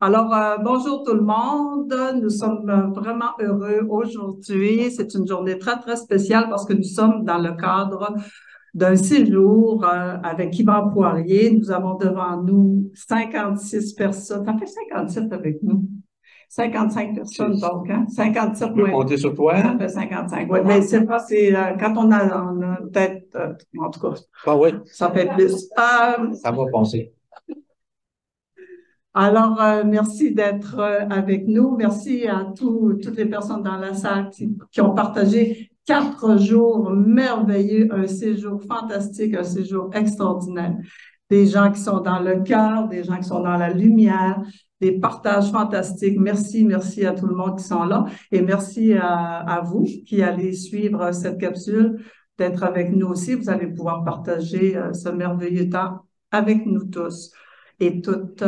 Alors, bonjour tout le monde. Nous sommes vraiment heureux aujourd'hui. C'est une journée très, très spéciale parce que nous sommes dans le cadre d'un séjour avec Yvan Poirier. Nous avons devant nous 56 personnes. Ça fait 57 avec nous. 55 personnes donc, hein? 57, Je peux oui. compter sur toi? Ça fait 55, oui. Mais c'est pas, c'est quand on a peut-être, en tout cas, Ah oui, ça fait plus. ça va passer. Alors, merci d'être avec nous. Merci à toutes les personnes dans la salle qui ont partagé 4 jours merveilleux, un séjour fantastique, un séjour extraordinaire. Des gens qui sont dans le cœur, des gens qui sont dans la lumière, des partages fantastiques. Merci, merci à tout le monde qui sont là et merci à vous qui allez suivre cette capsule, d'être avec nous aussi. Vous allez pouvoir partager ce merveilleux temps avec nous tous et toutes.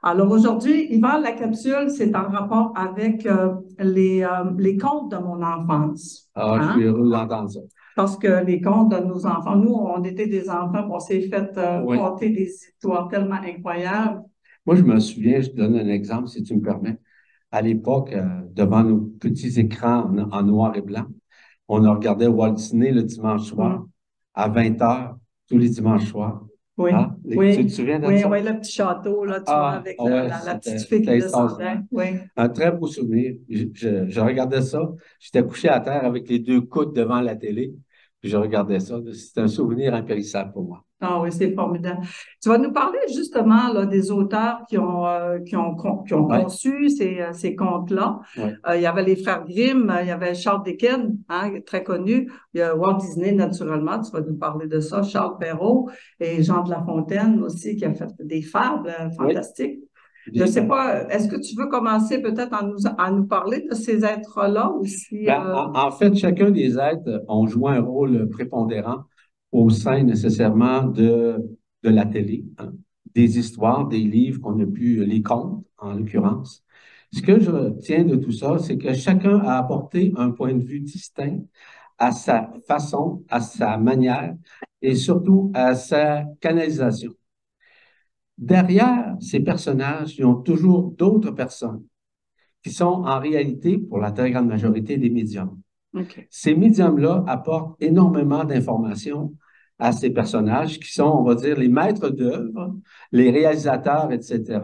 Alors aujourd'hui, Yvan, la capsule, c'est en rapport avec les contes de mon enfance. Ah, je suis Hein? heureux d'entendre ça. Parce que les contes de nos enfants, nous, on était des enfants, on s'est fait Oui. conter des histoires tellement incroyables. Moi, je me souviens, je te donne un exemple, si tu me permets. À l'époque, devant nos petits écrans en noir et blanc, on a regardé Walt Disney le dimanche soir, à 20 heures, tous les dimanches soirs. Oui, Hein? Tu te oui, souviens de oui, ça? oui, le petit château, là, tu vois, Ah, avec ah ouais, la petite c'était fille qui descendait. extraordinaire. Oui. Un très beau souvenir. Je regardais ça. J'étais couché à terre avec les deux coudes devant la télé. Puis je regardais ça. C'est un souvenir impérissable pour moi. Ah oui, c'est formidable. Tu vas nous parler justement là, des auteurs qui ont Oui, conçu ces contes-là. oui. Il y avait les frères Grimm, il y avait Charles Dickens, hein, très connu. Il y a Walt Disney, naturellement, tu vas nous parler de ça. Charles Perrault et Jean de La Fontaine aussi, qui a fait des fables Oui, fantastiques. Je ne des sais pas, est-ce que tu veux commencer peut-être à nous parler de ces êtres-là aussi? ben, en fait, chacun des êtres ont joué un rôle prépondérant au sein nécessairement de la télé, hein. Des histoires, des livres qu'on a pu, les contes en l'occurrence. Ce que je retiens de tout ça, c'est que chacun a apporté un point de vue distinct à sa façon, à sa manière et surtout à sa canalisation. Derrière ces personnages, ils ont toujours d'autres personnes qui sont en réalité, pour la très grande majorité, des médiums. OK. Ces médiums-là apportent énormément d'informations à ces personnages qui sont, on va dire, les maîtres d'œuvre, les réalisateurs, etc.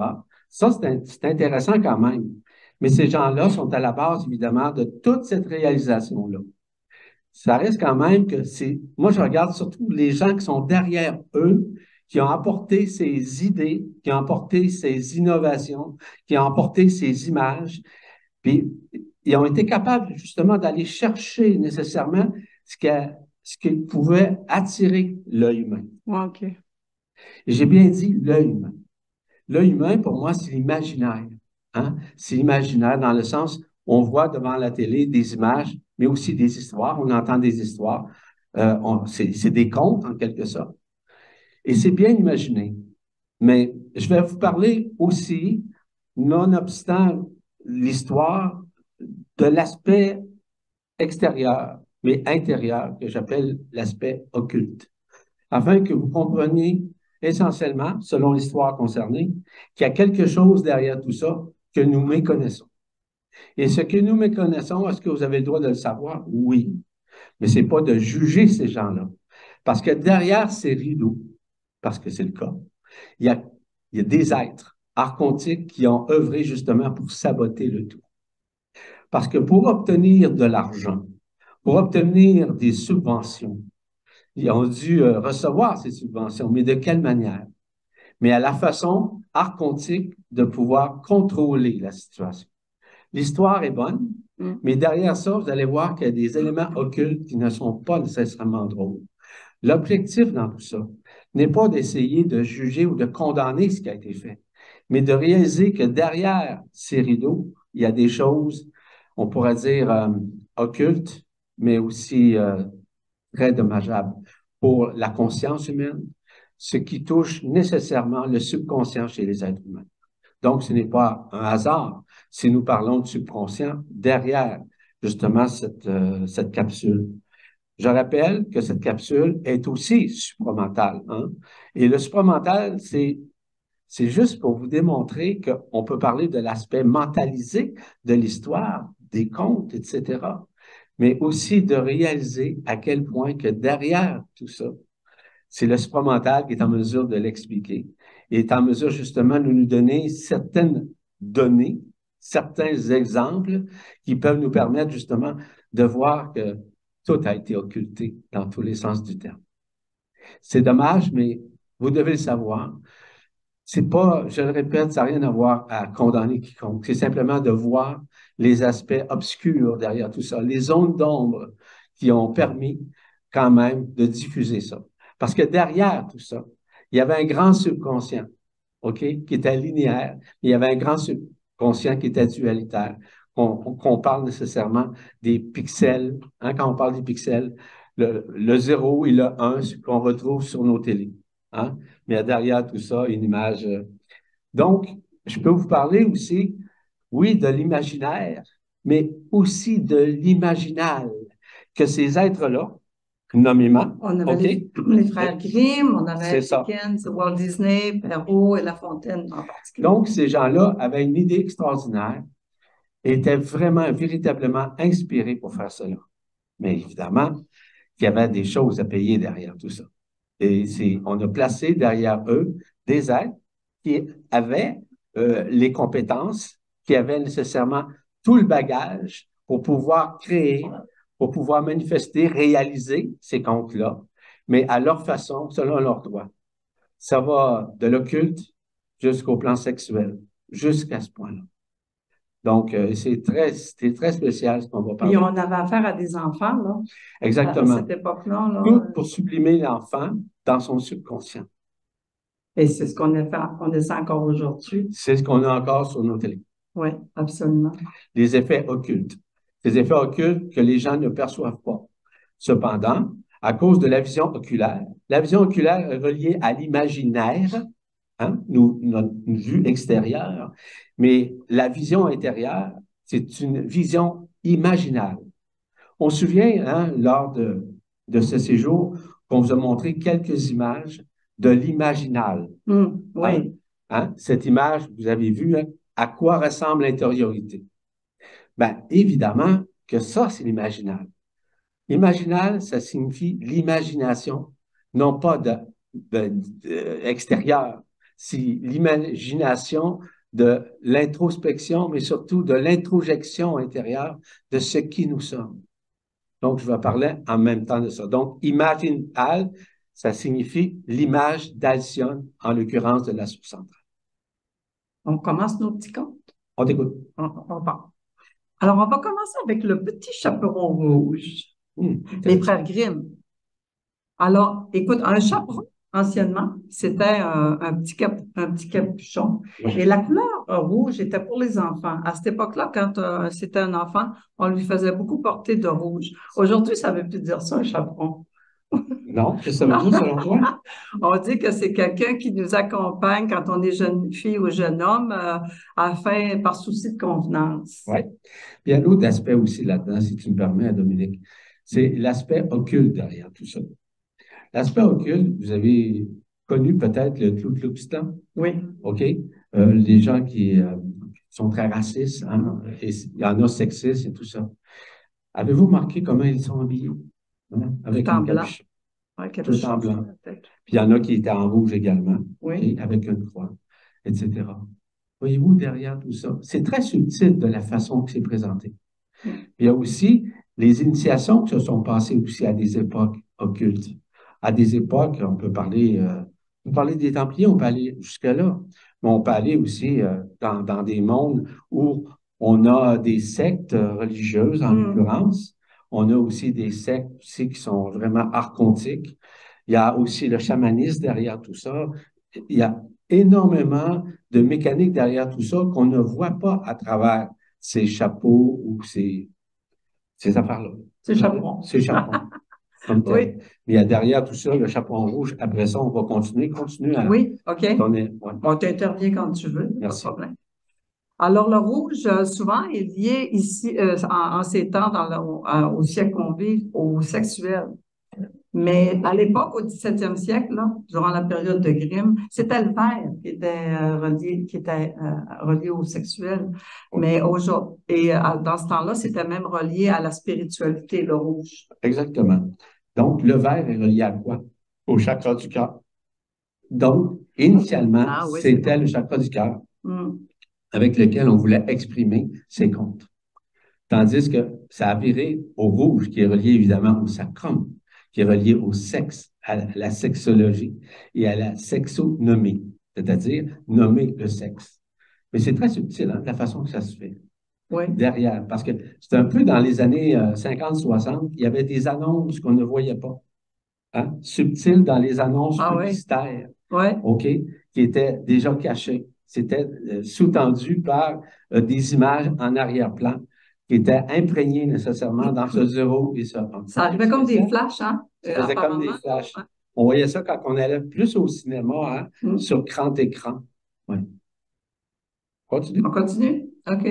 Ça, c'est intéressant quand même. Mais ces gens-là sont à la base, évidemment, de toute cette réalisation-là. Ça reste quand même que c'est... Moi, je regarde surtout les gens qui sont derrière eux, qui ont apporté ces idées, qui ont apporté ces innovations, qui ont apporté ces images, puis, ils ont été capables justement d'aller chercher nécessairement ce qui pouvait attirer l'œil humain. OK. Et j'ai bien dit l'œil humain. L'œil humain, pour moi, c'est l'imaginaire. Hein? C'est l'imaginaire dans le sens où on voit devant la télé des images, mais aussi des histoires. On entend des histoires. C'est des contes, en quelque sorte. Et c'est bien imaginé. Mais je vais vous parler aussi, nonobstant l'histoire, de l'aspect extérieur, mais intérieur, que j'appelle l'aspect occulte, afin que vous compreniez essentiellement, selon l'histoire concernée, qu'il y a quelque chose derrière tout ça que nous méconnaissons. Et ce que nous méconnaissons, est-ce que vous avez le droit de le savoir? Oui. Mais ce n'est pas de juger ces gens-là. Parce que derrière ces rideaux, parce que c'est le cas, il y a, il y a des êtres archontiques qui ont œuvré justement pour saboter le tout. Parce que pour obtenir de l'argent, pour obtenir des subventions, ils ont dû recevoir ces subventions, mais de quelle manière? Mais à la façon archontique de pouvoir contrôler la situation. L'histoire est bonne, mais derrière ça, vous allez voir qu'il y a des éléments occultes qui ne sont pas nécessairement drôles. L'objectif dans tout ça n'est pas d'essayer de juger ou de condamner ce qui a été fait, mais de réaliser que derrière ces rideaux, il y a des choses, on pourrait dire, occultes, mais aussi très dommageables pour la conscience humaine, ce qui touche nécessairement le subconscient chez les êtres humains. Donc, ce n'est pas un hasard si nous parlons de subconscient derrière justement cette capsule. Je rappelle que cette capsule est aussi supramental, hein? Et le supramental, c'est juste pour vous démontrer qu'on peut parler de l'aspect mentalisé de l'histoire, des contes, etc., mais aussi de réaliser à quel point que derrière tout ça, c'est le supramental qui est en mesure de l'expliquer et est en mesure justement de nous donner certaines données, certains exemples qui peuvent nous permettre justement de voir que tout a été occulté dans tous les sens du terme. C'est dommage, mais vous devez le savoir. C'est pas, je le répète, ça n'a rien à voir à condamner quiconque. C'est simplement de voir les aspects obscurs derrière tout ça, les zones d'ombre qui ont permis quand même de diffuser ça. Parce que derrière tout ça, il y avait un grand subconscient, OK, qui était linéaire, il y avait un grand subconscient qui était dualitaire, qu'on parle nécessairement des pixels, hein, quand on parle des pixels, le 0 et le 1 qu'on retrouve sur nos télés. Hein? Mais derrière tout ça, une image. Donc, je peux vous parler aussi, oui, de l'imaginaire, mais aussi de l'imaginal, que ces êtres-là, nommément, On avait OK? les frères Grimm, on C'est avait ça. Dickens, Walt Disney, Perrault et La Fontaine en particulier. Donc, ces gens-là avaient une idée extraordinaire et étaient vraiment, véritablement inspirés pour faire cela. Mais évidemment, qu'il y avait des choses à payer derrière tout ça. Et on a placé derrière eux des êtres qui avaient les compétences, qui avaient nécessairement tout le bagage pour pouvoir créer, pour pouvoir manifester, réaliser ces contes-là, mais à leur façon, selon leurs droits. Ça va de l'occulte jusqu'au plan sexuel, jusqu'à ce point-là. Donc, c'était très spécial ce qu'on va parler. Et on avait affaire à des enfants, là. Exactement. À cette époque-là, là. Tout pour sublimer l'enfant dans son subconscient. Et c'est ce qu'on essaie encore aujourd'hui. C'est ce qu'on a encore sur nos télés. Oui, absolument. Les effets occultes. Ces effets occultes que les gens ne perçoivent pas. Cependant, à cause de la vision oculaire est reliée à l'imaginaire, hein, notre vue extérieure, mais la vision intérieure, c'est une vision imaginale. On se souvient, hein, lors de ce séjour, qu'on vous a montré quelques images de l'imaginal. Oui. Hein? Cette image, vous avez vu, hein, à quoi ressemble l'intériorité. Bien, évidemment que ça, c'est l'imaginal. L'imaginal, ça signifie l'imagination, non pas extérieure. C'est l'imagination de l'introspection, mais surtout de l'introjection intérieure de ce qui nous sommes. Donc, je vais parler en même temps de ça. Donc, imaginal, ça signifie l'image d'Alcyone, en l'occurrence de la source centrale. On commence nos petits contes. On t'écoute. On part. Alors, on va commencer avec le petit chaperon rouge. Les frères Grimm. Alors, écoute, un chaperon, anciennement, c'était un petit capuchon. Et la couleur rouge était pour les enfants. À cette époque-là, quand c'était un enfant, on lui faisait beaucoup porter de rouge. Aujourd'hui, ça ne veut plus dire ça, un chaperon. Non, qu'est-ce que ça veut dire selon toi? On dit que c'est quelqu'un qui nous accompagne quand on est jeune fille ou jeune homme, par souci de convenance. Oui. Puis il y a l'autre aspect aussi là-dedans, si tu me permets, Dominique, c'est l'aspect occulte derrière tout ça. L'aspect occulte, vous avez connu peut-être le Ku Klux Klan. Oui. OK? Les gens qui sont très racistes, hein, et il y en a sexistes et tout ça. Avez-vous remarqué comment ils sont habillés? Hein, avec tout en une blanc. capuche. Ouais, tout en blanc. Puis il y en a qui étaient en rouge également, oui. Okay, avec une croix, etc. Voyez-vous, derrière tout ça, c'est très subtil de la façon que c'est présenté. Oui. Il y a aussi les initiations qui se sont passées aussi à des époques occultes. À des époques, on peut parler des Templiers, on peut aller jusque-là, mais on peut aller aussi dans des mondes où on a des sectes religieuses, en l'occurrence. On a aussi des sectes aussi qui sont vraiment archontiques. Il y a aussi le chamanisme derrière tout ça. Il y a énormément de mécaniques derrière tout ça qu'on ne voit pas à travers ces chapeaux ou ces affaires-là. Ces chaperons. Ces chaperons. Comme tel. Oui. Mais il y a derrière tout ça, le chaperon rouge. Après ça, on va continuer à... Oui, OK. Ouais. On t'intervient quand tu veux. Merci. Pas de problème. Alors, le rouge, souvent, est lié ici, en ces temps, au siècle qu'on vit, au sexuel. Mais à l'époque, au 17e siècle, là, durant la période de Grimm, c'était le vert qui était relié au sexuel. Mais aujourd'hui, dans ce temps-là, c'était même relié à la spiritualité, le rouge. Exactement. Donc, le vert est relié à quoi? Au chakra du cœur. Donc, initialement, Oui, c'était le chakra du cœur Mm. avec lequel on voulait exprimer ses comptes. Tandis que ça a viré au rouge, qui est relié évidemment au sacrum, qui est relié au sexe, à la sexologie et à la sexonomie, c'est-à-dire nommer le sexe. Mais c'est très subtil, hein, la façon que ça se fait Oui. derrière, parce que c'est un peu dans les années 50-60, il y avait des annonces qu'on ne voyait pas, hein, subtiles dans les annonces publicitaires, OK, qui étaient déjà cachées. C'était sous-tendu par des images en arrière-plan qui étaient imprégnées nécessairement dans ce 0 et ce 1. Ça arrivait comme des flashs, hein? Ça faisait comme des flashs. Ouais. On voyait ça quand on allait plus au cinéma, hein, sur grand écran. Oui. Continue. On continue? OK.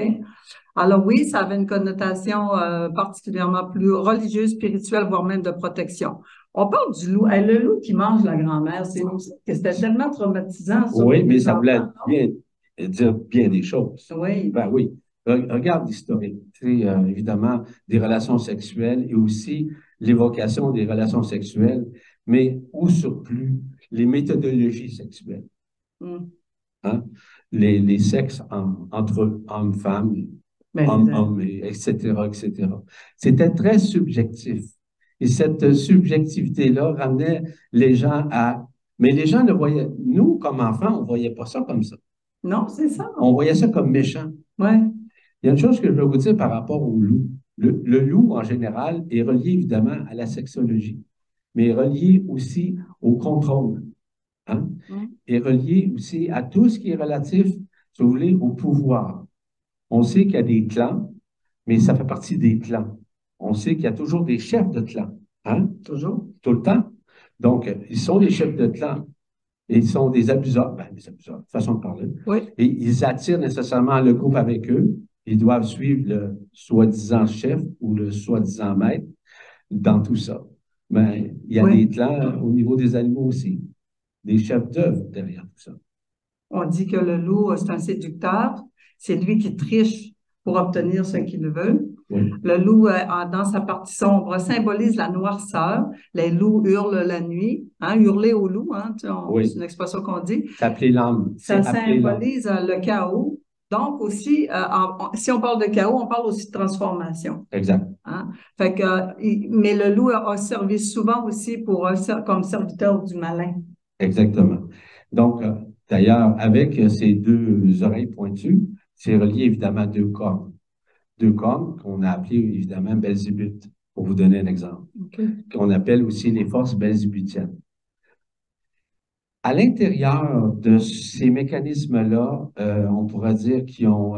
Alors oui, ça avait une connotation particulièrement plus religieuse, spirituelle, voire même de protection. On parle du loup. Hey, le loup qui mange la grand-mère, c'était tellement traumatisant. Ça, oui, mais ça enfants, voulait dire bien des choses. Oui. Ben oui. Regarde l'historique. Évidemment, des relations sexuelles et aussi l'évocation des relations sexuelles, mais au surplus, les méthodologies sexuelles. Hein? Les sexes entre hommes-femmes, hommes-hommes, etc., etc. C'était très subjectif. Et cette subjectivité-là ramenait les gens à... Mais les gens ne voyaient... Nous, comme enfants, on ne voyait pas ça comme ça. Non, c'est ça. On voyait ça comme méchant. Oui. Il y a une chose que je veux vous dire par rapport au loup. Le loup, en général, est relié évidemment à la sexologie, mais est relié aussi au contrôle. Hein? Est relié aussi à tout ce qui est relatif, si vous voulez, au pouvoir. On sait qu'il y a des clans, mais ça fait partie des clans. On sait qu'il y a toujours des chefs de clan. Hein? Toujours. Tout le temps. Donc, ils sont des chefs de clan. Et ils sont des abuseurs, façon de parler. Oui. Et ils attirent nécessairement le groupe avec eux. Ils doivent suivre le soi-disant chef ou le soi-disant maître dans tout ça. Mais il y a des clans au niveau des animaux aussi, des chefs d'œuvre derrière tout ça. On dit que le loup, c'est un séducteur. C'est lui qui triche pour obtenir ce qu'il veut. Oui. Le loup, dans sa partie sombre, symbolise la noirceur. Les loups hurlent la nuit. Hein, hurler au loup, hein, c'est une expression qu'on dit. S'appeler l'âme. Ça symbolise le chaos. Donc aussi, si on parle de chaos, on parle aussi de transformation. Exact. Hein? Fait que, mais le loup a servi souvent aussi comme serviteur du malin. Exactement. Donc, d'ailleurs, avec ces deux oreilles pointues, c'est relié évidemment à deux cornes. Deux cornes qu'on a appelées évidemment Belzébuth, pour vous donner un exemple. Qu'on appelle aussi les forces belzébuthiennes. À l'intérieur de ces mécanismes-là, on pourrait dire qu'ils ont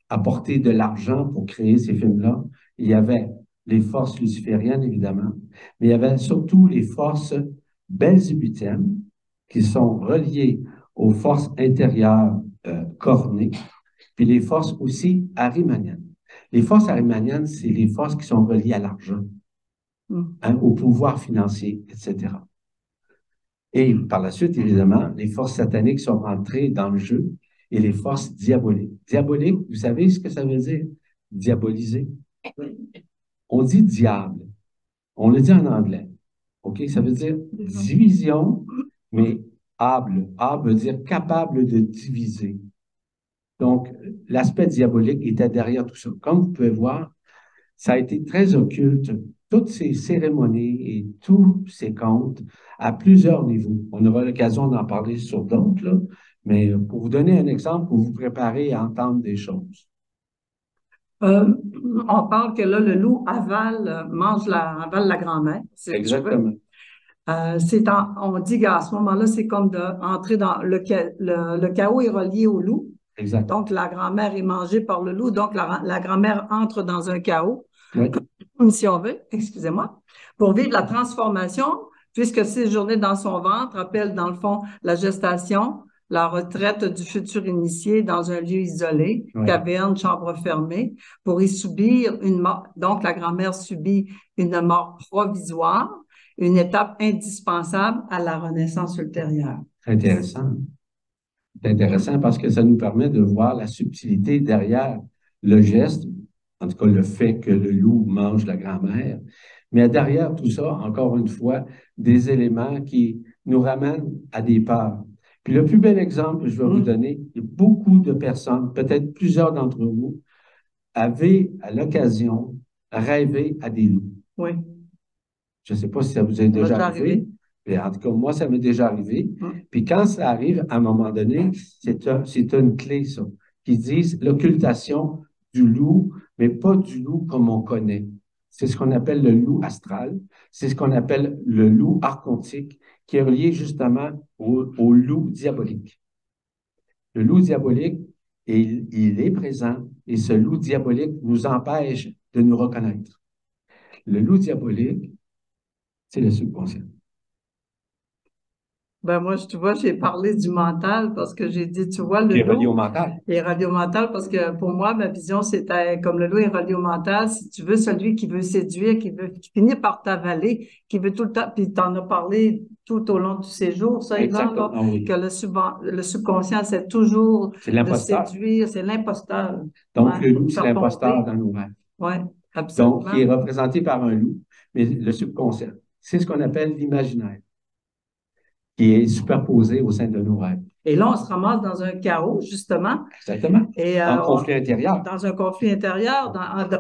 apporté de l'argent pour créer ces films-là. Il y avait les forces lucifériennes, évidemment, mais il y avait surtout les forces belzébuthiennes qui sont reliées aux forces intérieures cornées, puis les forces aussi arimaniennes. Les forces arimaniennes, c'est les forces qui sont reliées à l'argent, hein, au pouvoir financier, etc. Et par la suite, évidemment, les forces sataniques sont rentrées dans le jeu et les forces diaboliques. Diabolique, vous savez ce que ça veut dire? Diaboliser. On dit diable. On le dit en anglais. OK? Ça veut dire division, mais able. Able veut dire capable de diviser. Donc, l'aspect diabolique était derrière tout ça. Comme vous pouvez voir, ça a été très occulte. Toutes ces cérémonies et tous ces contes à plusieurs niveaux. On aura l'occasion d'en parler sur d'autres, là, mais pour vous donner un exemple, pour vous préparer à entendre des choses. On parle que là, le loup avale la grand-mère. Exactement. On dit qu'à ce moment-là, c'est comme d'entrer dans le chaos est relié au loup. Exact. Donc, la grand-mère est mangée par le loup. Donc, la grand-mère entre dans un chaos, si on veut, excusez-moi, pour vivre la transformation, puisque séjourner dans son ventre appelle, dans le fond, la gestation, la retraite du futur initié dans un lieu isolé, caverne, chambre fermée, pour y subir une mort. Donc, la grand-mère subit une mort provisoire. une étape indispensable à la renaissance ultérieure. Intéressant. C'est intéressant parce que ça nous permet de voir la subtilité derrière le geste, en tout cas le fait que le loup mange la grand-mère, mais derrière tout ça, encore une fois, des éléments qui nous ramènent à des peurs. Puis le plus bel exemple que je vais vous donner, beaucoup de personnes, peut-être plusieurs d'entre vous, avaient à l'occasion rêvé à des loups. Oui. Je ne sais pas si ça vous est déjà arrivé. Mais en tout cas, moi, ça m'est déjà arrivé. Puis quand ça arrive, à un moment donné, c'est une clé, ça, qui disent l'occultation du loup, mais pas du loup comme on connaît. C'est ce qu'on appelle le loup astral. C'est ce qu'on appelle le loup archontique, qui est relié justement au loup diabolique. Le loup diabolique, il est présent et ce loup diabolique nous empêche de nous reconnaître. Le loup diabolique, c'est le subconscient. Ben moi, tu vois, j'ai parlé du mental parce que j'ai dit, tu vois, le Qui est relié loup au mental. est relié au mental parce que pour moi, ma vision, c'était comme le loup est relié au mental, si tu veux, celui qui veut séduire, qui finit par t'avaler, qui veut tout le temps, puis tu en as parlé tout au long du séjour, ça, Yvan, là, oui. que le subconscient, c'est toujours de séduire, c'est l'imposteur. Donc, le loup, c'est l'imposteur dans nos rêves. Oui, absolument. Donc, qui est représenté par un loup, mais le subconscient, c'est ce qu'on appelle l'imaginaire, qui est superposé au sein de nos rêves. Et là, on se ramasse dans un chaos, justement. Exactement. Et, en conflit intérieur. Dans un conflit intérieur,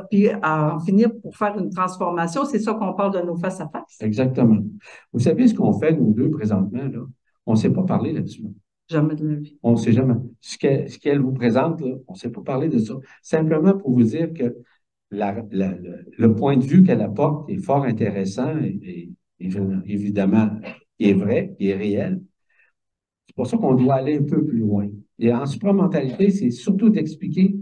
puis à en finir pour faire une transformation, c'est ça qu'on parle de nos face-à-face. Exactement. Vous savez ce qu'on fait, nous deux, présentement, là? On ne s'est pas parlé là-dessus. Jamais de la vie. On ne sait jamais. Ce qu'elle vous présente, là, on ne s'est pas parlé de ça. Simplement pour vous dire que le point de vue qu'elle apporte est fort intéressant et évidemment, il est vrai, il est réel. C'est pour ça qu'on doit aller un peu plus loin. Et en supramentalité, c'est surtout d'expliquer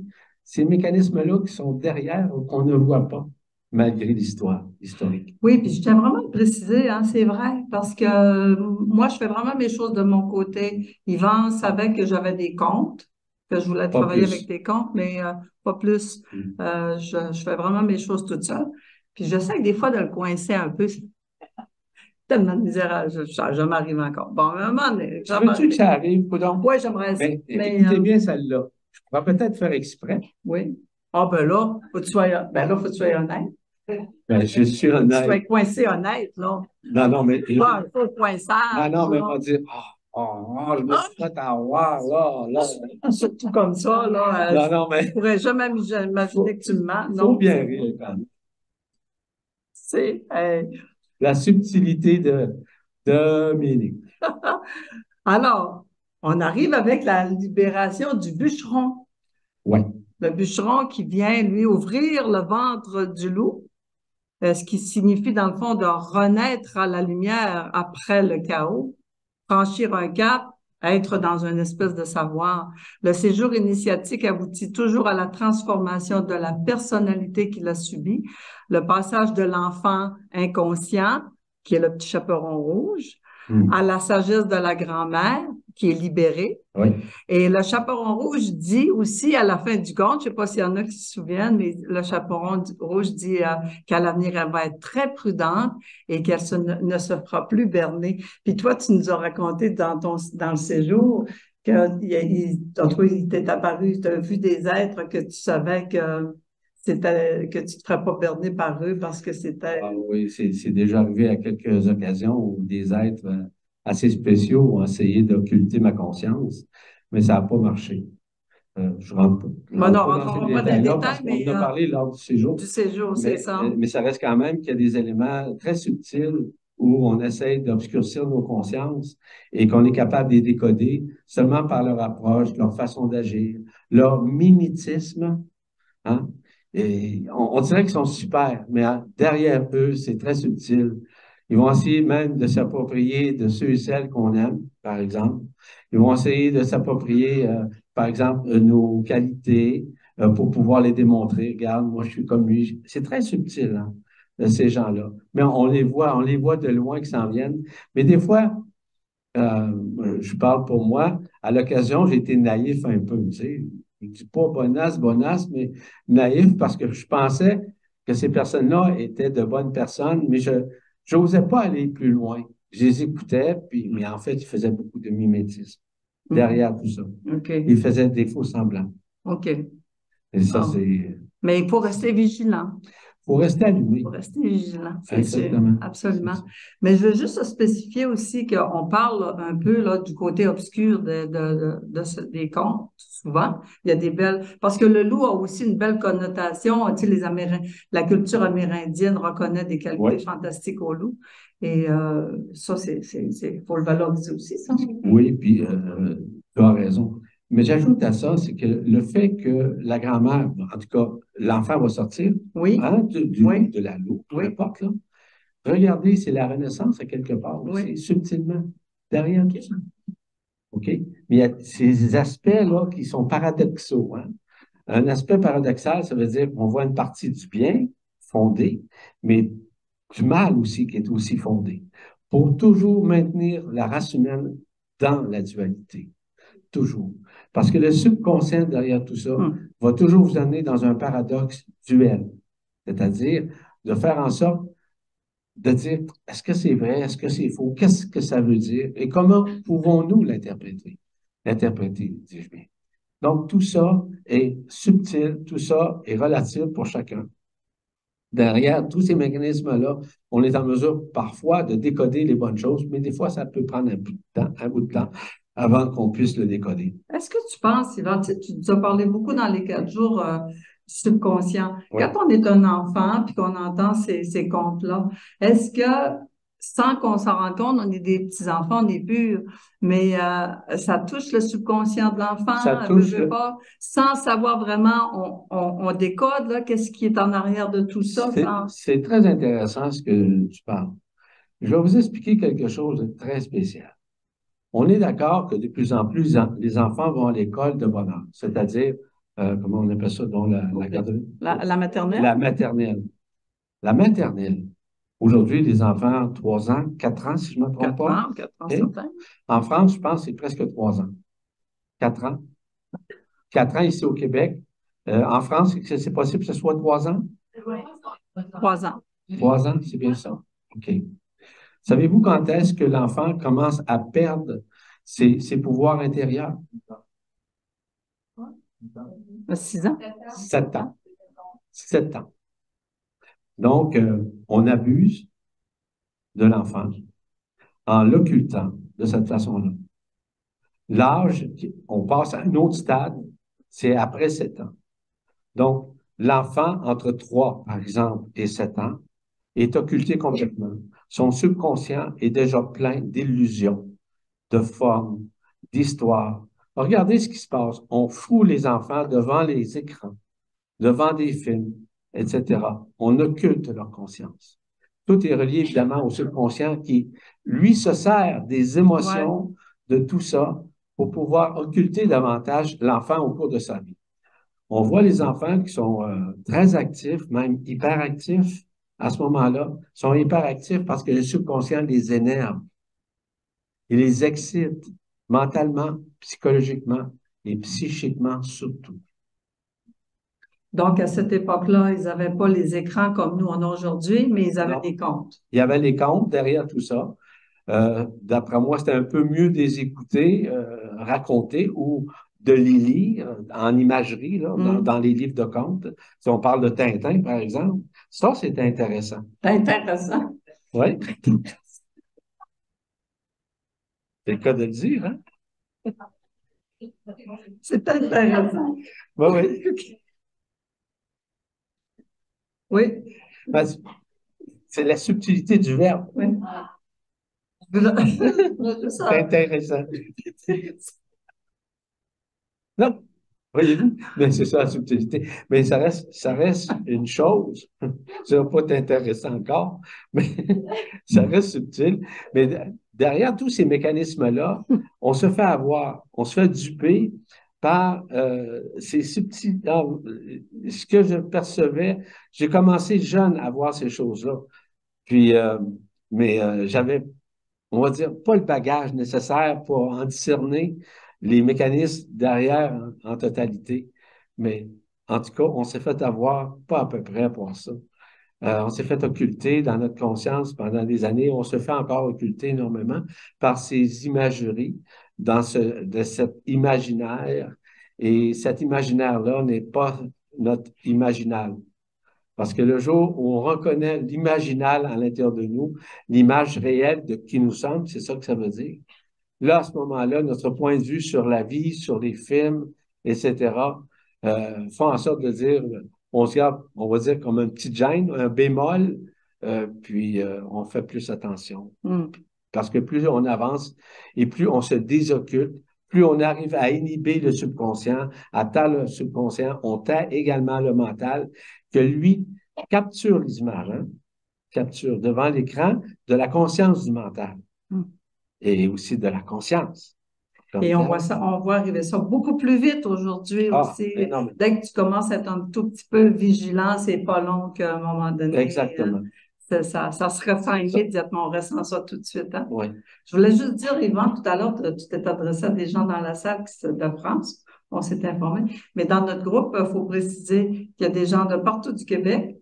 ces mécanismes-là qui sont derrière ou qu'on ne voit pas, malgré l'histoire historique. Oui, puis je tiens vraiment à le préciser, hein, c'est vrai, parce que moi, je fais vraiment mes choses de mon côté. Yvan savait que j'avais des comptes, que je voulais travailler avec des comptes, mais pas plus. Je fais vraiment mes choses toute seule. Puis je sais que des fois, de le coincer un peu, c'est tellement de misère, je m'arrive encore. Bon, à un moment donné, veux-tu que ça arrive, coudonc? Oui, j'aimerais ça. Mais écoutez bien celle-là. Je pourrais peut-être faire exprès. Oui. Ah, ben là, faut que tu sois honnête. Ben, je suis honnête. Tu vas être coincé honnête, là. Non, mais. Pas un faux coinçage. Non, mais on va dire, je me suis fait avoir, là. Surtout comme ça, là. Non, mais. Je pourrais jamais imaginer que tu me mens. Il faut bien rire, quand même. C'est, la subtilité de Dominique. Alors, on arrive avec la libération du bûcheron. Oui. Le bûcheron qui vient, lui, ouvrir le ventre du loup, ce qui signifie, dans le fond, de renaître à la lumière après le chaos, franchir un cap, être dans une espèce de savoir. Le séjour initiatique aboutit toujours à la transformation de la personnalité qu'il a subie, le passage de l'enfant inconscient, qui est le petit chaperon rouge, à la sagesse de la grand-mère, qui est libérée. Oui. Et le chaperon rouge dit aussi à la fin du conte, je ne sais pas s'il y en a qui se souviennent, mais le chaperon rouge dit qu'à l'avenir, elle va être très prudente et qu'elle ne se fera plus berner. Puis toi, tu nous as raconté dans le séjour il t'est apparu, tu as vu des êtres que tu savais que tu te ferais pas berner par eux parce que c'était... Ah oui, c'est déjà arrivé à quelques occasions où des êtres assez spéciaux ont essayé d'occulter ma conscience, mais ça n'a pas marché. Je rentre pas dans ces détails-là parce qu'on en a parlé lors du séjour. Du séjour, c'est ça. Mais ça reste quand même qu'il y a des éléments très subtils où on essaie d'obscurcir nos consciences et qu'on est capable de les décoder seulement par leur approche, leur façon d'agir, leur mimétisme, hein? Et on dirait qu'ils sont super, mais derrière eux, c'est très subtil. Ils vont essayer même de s'approprier de ceux et celles qu'on aime, par exemple. Ils vont essayer de s'approprier, par exemple, nos qualités pour pouvoir les démontrer. Regarde, moi, je suis comme lui. C'est très subtil, hein, ces gens-là. Mais on les voit de loin qui s'en viennent. Mais des fois, je parle pour moi, à l'occasion, j'ai été naïf un peu, tu sais. Je ne dis pas bonasse, mais naïf parce que je pensais que ces personnes-là étaient de bonnes personnes, mais je Je n'osais pas aller plus loin. Je les écoutais, puis, mais en fait, ils faisaient beaucoup de mimétisme derrière tout ça. OK. Ils faisaient des faux semblants. OK. Et ça, Bon. c'est... Mais il faut rester vigilant. Il faut rester allumé. Il faut rester vigilant, c'est sûr. Exactement. Absolument. C'est ça. Mais je veux juste spécifier aussi qu'on parle un peu là, du côté obscur des contes, souvent. Il y a des belles... Parce que le loup a aussi une belle connotation. Tu sais, la culture amérindienne reconnaît des qualités Ouais. fantastiques au loup. Et ça, faut le valoriser aussi, ça. Oui, puis tu as raison. Mais j'ajoute à ça, c'est que le fait que la grand-mère, en tout cas, l'enfant va sortir Oui, hein, oui, de la loupe, peu oui, importe, là. Regardez, c'est la Renaissance à quelque part aussi, oui. subtilement, derrière tout ça. OK? Mais il y a ces aspects-là qui sont paradoxaux. Hein? Un aspect paradoxal, ça veut dire qu'on voit une partie du bien fondé, mais du mal aussi qui est aussi fondé, pour toujours maintenir la race humaine dans la dualité. Toujours. Parce que le subconscient derrière tout ça va toujours vous amener dans un paradoxe duel. C'est-à-dire de faire en sorte de dire, est-ce que c'est vrai, est-ce que c'est faux, qu'est-ce que ça veut dire et comment pouvons-nous l'interpréter? L'interpréter, dis-je bien. Donc, tout ça est subtil, tout ça est relatif pour chacun. Derrière tous ces mécanismes-là, on est en mesure parfois de décoder les bonnes choses, mais des fois, ça peut prendre un bout de temps avant qu'on puisse le décoder. Est-ce que tu penses, Yvan, tu nous as parlé beaucoup dans les 4 jours subconscients. Oui. Quand on est un enfant puis qu'on entend ces contes-là, est-ce que, sans qu'on s'en rende compte, on est des petits-enfants, on est purs, mais ça touche le subconscient de l'enfant, Ça touche pas, sans savoir vraiment, on décode, là, qu'est-ce qui est en arrière de tout ça. C'est très intéressant ce que tu parles. Je vais vous expliquer quelque chose de très spécial. On est d'accord que de plus en plus, les enfants vont à l'école de bonne heure, c'est-à-dire, comment on appelle ça, dans la garderie? La maternelle? La maternelle. La maternelle. Aujourd'hui, les enfants, 3 ans, 4 ans, si je ne me trompe pas. 4 ans, Okay? certain. En France, je pense que c'est presque 3 ans. 4 ans. 4 ans ici au Québec. En France, c'est possible que ce soit 3 ans? 3 ans. 3 ans, c'est bien ça. OK. Savez-vous quand est-ce que l'enfant commence à perdre ses pouvoirs intérieurs? 6 ans. 7 ans. 7 ans. Donc, on abuse de l'enfant en l'occultant de cette façon-là. L'âge, on passe à un autre stade, c'est après 7 ans. Donc, l'enfant entre 3, par exemple, et 7 ans est occulté complètement. Son subconscient est déjà plein d'illusions, de formes, d'histoires. Regardez ce qui se passe. On fout les enfants devant les écrans, devant des films, etc. On occulte leur conscience. Tout est relié évidemment au subconscient qui, lui, se sert des émotions de tout ça pour pouvoir occulter davantage l'enfant au cours de sa vie. On voit les enfants qui sont très actifs, même hyperactifs à ce moment-là, sont hyperactifs parce que le subconscient les énerve. Il les excite mentalement, psychologiquement et psychiquement surtout. Donc, à cette époque-là, ils n'avaient pas les écrans comme nous en a aujourd'hui, mais ils avaient des contes. Il y avait les contes derrière tout ça. D'après moi, c'était un peu mieux de les écouter, raconter ou de les lire en imagerie, là, dans les livres de contes. Si on parle de Tintin, par exemple, ça, c'est intéressant. C'est intéressant. Oui. C'est le cas de le dire, hein? C'est intéressant. Oui, oui. Oui. C'est la subtilité du verbe. Oui. C'est intéressant. Non, voyez-vous? Mais c'est ça la subtilité. Mais ça reste une chose. Ça va pas t'intéresser encore, mais ça reste subtil. Mais derrière tous ces mécanismes-là, on se fait avoir, on se fait duper par ces subtils. Ce que je percevais, j'ai commencé jeune à voir ces choses-là. Puis, mais j'avais, on va dire, pas le bagage nécessaire pour en discerner les mécanismes derrière en totalité. Mais en tout cas, on s'est fait avoir pas à peu près pour ça. On s'est fait occulter dans notre conscience pendant des années. On se fait encore occulter énormément par ces imageries de cet imaginaire. Et cet imaginaire-là n'est pas notre imaginal. Parce que le jour où on reconnaît l'imaginal à l'intérieur de nous, l'image réelle de qui nous sommes, c'est ça que ça veut dire. Là, à ce moment-là, notre point de vue sur la vie, sur les films, etc., font en sorte de dire, on se garde, on va dire comme un petit gêne, un bémol, puis on fait plus attention. Parce que plus on avance et plus on se désoccupe, plus on arrive à inhiber le subconscient, à taire le subconscient, on taire également le mental, que lui capture les images, hein, capture devant l'écran de la conscience du mental et aussi de la conscience. Et on voit ça, on voit arriver ça beaucoup plus vite aujourd'hui aussi. Énorme. Dès que tu commences à être un tout petit peu vigilant, c'est pas long qu'à un moment donné. Exactement. Ça se ressent immédiatement. On ressent ça tout de suite. Hein? Oui. Je voulais juste dire, Yvan, tout à l'heure, tu t'es adressé à des gens dans la salle de France. On s'est informé. Mais dans notre groupe, il faut préciser qu'il y a des gens de partout du Québec.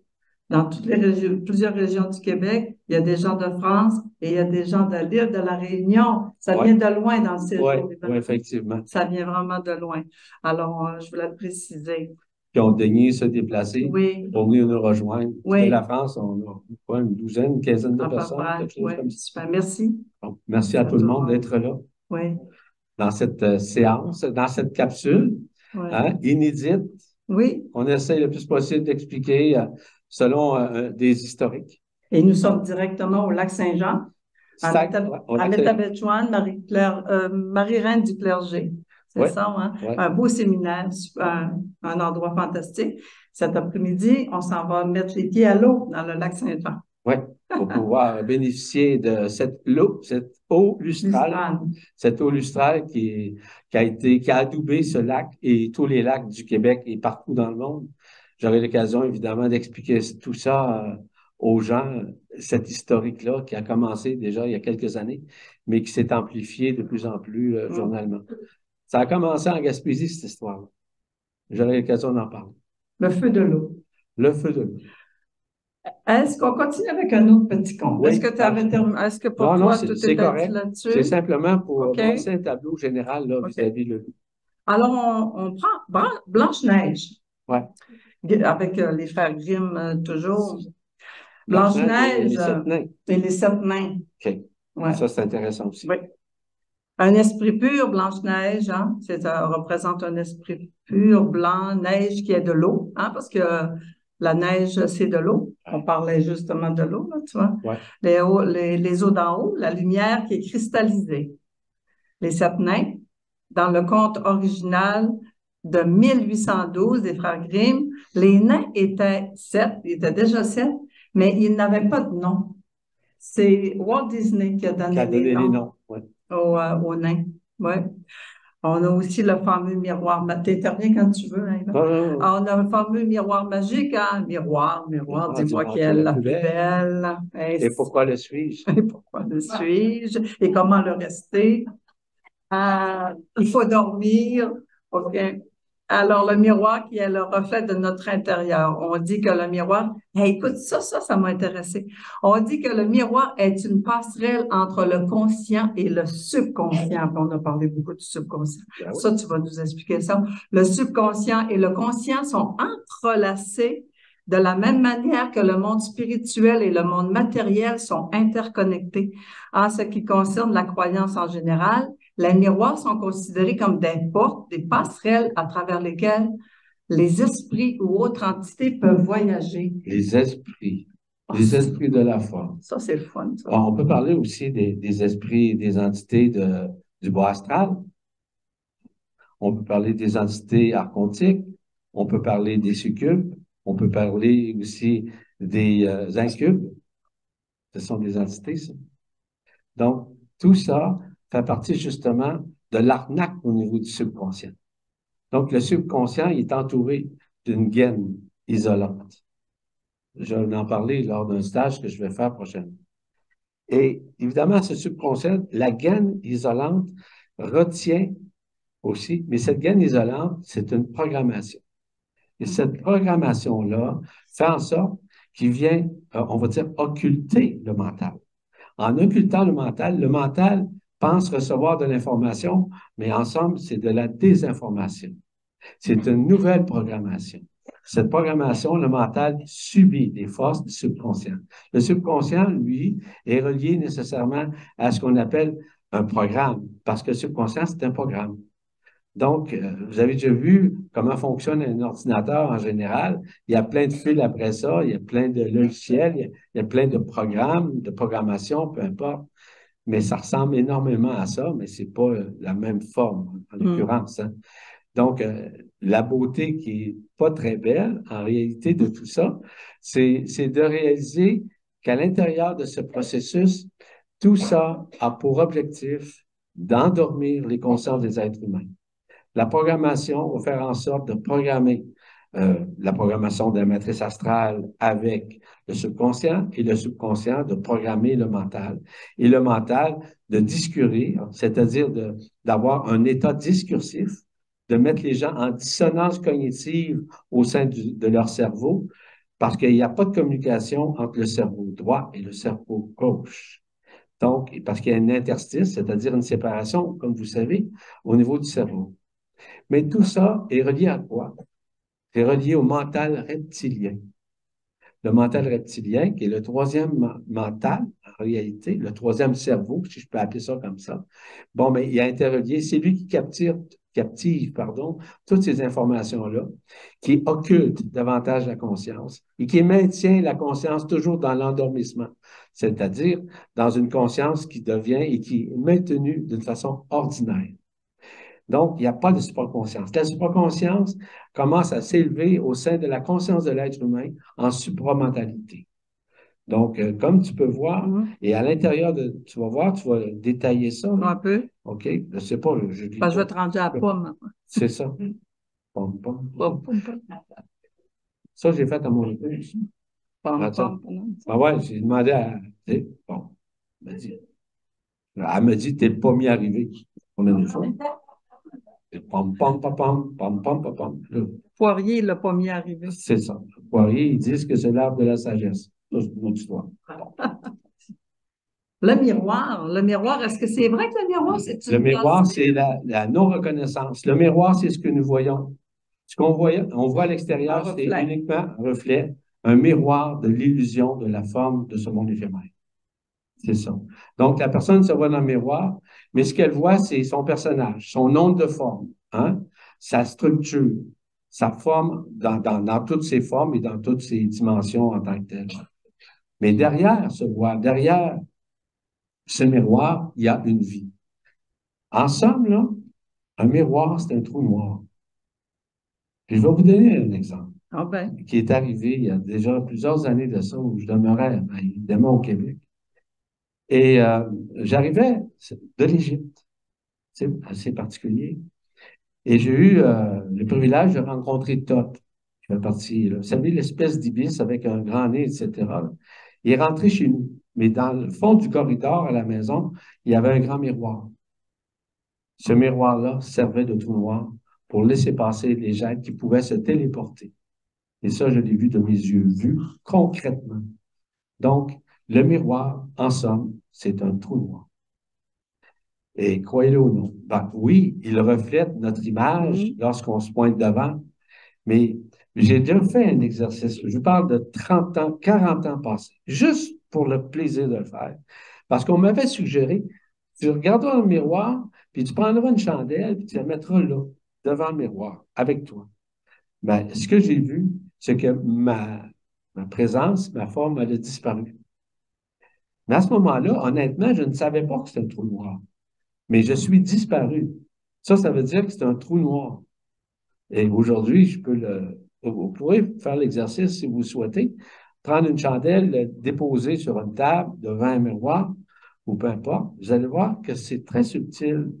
Dans toutes les régions, plusieurs régions du Québec, il y a des gens de France et il y a des gens de l'île de la Réunion. Ça vient de loin dans le séjour. Oui, effectivement. Ça vient vraiment de loin. Alors, je voulais le préciser. Qui ont daigné se déplacer pour venir nous rejoindre. De la France, on a quoi, une douzaine, une quinzaine de personnes, quelque chose comme ça. Super, merci. Bon, merci à tout le monde d'être là. Oui. Dans cette séance, dans cette capsule, hein, inédite. Oui. On essaie le plus possible d'expliquer selon des historiques. Et nous sommes directement au lac Saint-Jean, à Métabetchouan, Marie-Reine du clergé. C'est ça, hein? Un beau séminaire, un endroit fantastique. Cet après-midi, on s'en va mettre les pieds à l'eau dans le lac Saint-Jean. Oui, pour pouvoir bénéficier de cette eau lustrale. Cette eau lustrale qui a adoubé ce lac et tous les lacs du Québec et partout dans le monde. J'aurai l'occasion, évidemment, d'expliquer tout ça aux gens, cette historique-là qui a commencé déjà il y a quelques années, mais qui s'est amplifiée de plus en plus journalement. Ça a commencé en Gaspésie, cette histoire-là. J'aurai l'occasion d'en parler. Le feu de l'eau. Le feu de l'eau. Est-ce qu'on continue avec un autre petit conte? Oui. Est-ce que tu avais terminé? Est-ce que pour toi, tout est correct là-dessus? C'est simplement pour lancer un tableau général là, vis-à-vis le loup. Alors, on prend Blanche-Neige. Oui. Avec les frères Grimm, toujours. Blanche-Neige. Et les sept nains. OK. Ouais. Ça, c'est intéressant aussi. Oui. Un esprit pur, Blanche-Neige, hein? Ça représente un esprit pur, blanc, neige qui est de l'eau, hein? Parce que la neige, c'est de l'eau. On parlait justement de l'eau, là, tu vois. Ouais. Les eaux d'en haut, la lumière qui est cristallisée. Les sept nains, dans le conte original de 1812 des frères Grimm, les nains étaient déjà sept, mais ils n'avaient pas de nom. C'est Walt Disney qui a donné les noms aux nains. Ouais. On a aussi le fameux miroir. T'interviens quand tu veux. Hein, on a le fameux miroir magique. Hein? Miroir, dis-moi qui est la plus belle. Et pourquoi le suis-je? Et pourquoi le suis-je? Et comment le rester? Il faut dormir. OK. Alors, le miroir qui est le reflet de notre intérieur. On dit que le miroir, écoute, ça m'a intéressé. On dit que le miroir est une passerelle entre le conscient et le subconscient. On a parlé beaucoup du subconscient. Ben oui. Ça, tu vas nous expliquer ça. Le subconscient et le conscient sont entrelacés de la même manière que le monde spirituel et le monde matériel sont interconnectés. En ce qui concerne la croyance en général, les miroirs sont considérés comme des portes, des passerelles à travers lesquelles les esprits ou autres entités peuvent voyager. Les esprits. Les esprits de la foi. Ça, c'est le fun, ça. On peut parler aussi des esprits, des entités du bas astral. On peut parler des entités archontiques. On peut parler des succubes. On peut parler aussi des incubes. Ce sont des entités, ça. Donc, tout ça fait partie justement de l'arnaque au niveau du subconscient. Donc, le subconscient est entouré d'une gaine isolante. Je vais en parler lors d'un stage que je vais faire prochainement. Et évidemment, ce subconscient, la gaine isolante retient aussi, mais cette gaine isolante, c'est une programmation. Et cette programmation-là fait en sorte qui vient, on va dire, occulter le mental. En occultant le mental pense recevoir de l'information, mais en somme, c'est de la désinformation. C'est une nouvelle programmation. Cette programmation, le mental subit des forces du subconscient. Le subconscient, lui, est relié nécessairement à ce qu'on appelle un programme, parce que le subconscient, c'est un programme. Donc, vous avez déjà vu comment fonctionne un ordinateur en général. Il y a plein de fils après ça, il y a plein de logiciels, il y a plein de programmes, de programmation, peu importe. Mais ça ressemble énormément à ça, mais c'est pas la même forme, en l'occurrence. Hein. Donc, la beauté qui est pas très belle, en réalité, de tout ça, c'est de réaliser qu'à l'intérieur de ce processus, tout ça a pour objectif d'endormir les consciences des êtres humains. La programmation va faire en sorte de programmer la programmation de la matrice astrale avec le subconscient et le subconscient de programmer le mental. Et le mental de discourir, c'est-à-dire d'avoir un état discursif, de mettre les gens en dissonance cognitive au sein de leur cerveau, parce qu'il n'y a pas de communication entre le cerveau droit et le cerveau gauche. Donc, parce qu'il y a un interstice, c'est-à-dire une séparation, comme vous savez, au niveau du cerveau. Mais tout ça est relié à quoi? C'est relié au mental reptilien. Le mental reptilien, qui est le troisième mental, en réalité, le troisième cerveau, si je peux appeler ça comme ça. Bon, mais il est interrelié. C'est lui qui captive, toutes ces informations-là, qui occulte davantage la conscience et qui maintient la conscience toujours dans l'endormissement, c'est-à-dire dans une conscience qui devient et qui est maintenue d'une façon ordinaire. Donc, il n'y a pas de supraconscience. La supraconscience commence à s'élever au sein de la conscience de l'être humain en supramentalité. Donc, comme tu peux voir, et à l'intérieur de, tu vas voir, tu vas détailler ça. Un peu. OK? Je ne sais pas, je lis Parce que je vais te rendre à la pomme. C'est ça. Pom, pom, Pom, pom, pom. ça, j'ai fait à mon épouse. Pom, pom, pom. Ah ouais, j'ai demandé à. Bon, elle me dit, t'es le pommier arrivé. On a des fois. Pom, pom, pom, pom, pom, pom, pom, pom. Poirier, le pommier arrivé. C'est ça. Poirier, ils disent que c'est l'arbre de la sagesse. Ça, c'est une autre histoire. Le miroir, est-ce que c'est vrai que le miroir, c'est une Le miroir, c'est la non-reconnaissance. Le miroir, c'est ce que nous voyons. Ce qu'on voit, on voit à l'extérieur, c'est uniquement un reflet, un miroir de l'illusion de la forme de ce monde éphémère. C'est ça. Donc, la personne se voit dans le miroir, mais ce qu'elle voit, c'est son personnage, son nombre de formes, hein? Sa structure, sa forme dans toutes ses formes et dans toutes ses dimensions en tant que telle. Mais derrière derrière ce miroir, il y a une vie. En somme, là, un miroir, c'est un trou noir. Puis je vais vous donner un exemple qui est arrivé il y a déjà plusieurs années de ça, où je demeurais, évidemment, au Québec. Et j'arrivais de l'Égypte. C'est assez particulier. Et j'ai eu le privilège de rencontrer Thoth, qui fait partie, là, vous savez, l'espèce d'ibis avec un grand nez, etc. Là. Il est rentré chez nous. Mais dans le fond du corridor à la maison, il y avait un grand miroir. Ce miroir-là servait de trou noir pour laisser passer les gens qui pouvaient se téléporter. Et ça, je l'ai vu de mes yeux, vu concrètement. Donc, le miroir, en somme, c'est un trou noir. Et croyez-le ou non, ben, oui, il reflète notre image lorsqu'on se pointe devant, mais j'ai déjà fait un exercice, je parle de 30 ans, 40 ans passés, juste pour le plaisir de le faire. Parce qu'on m'avait suggéré, tu regarderas dans le miroir, puis tu prendras une chandelle, puis tu la mettras là, devant le miroir, avec toi. Ben, ce que j'ai vu, c'est que ma présence, ma forme, elle a disparu. Mais à ce moment-là, honnêtement, je ne savais pas que c'était un trou noir. Mais je suis disparu. Ça veut dire que c'est un trou noir. Et aujourd'hui, vous pourrez faire l'exercice si vous souhaitez, prendre une chandelle, la déposer sur une table devant un miroir, ou peu importe. Vous allez voir que c'est très subtil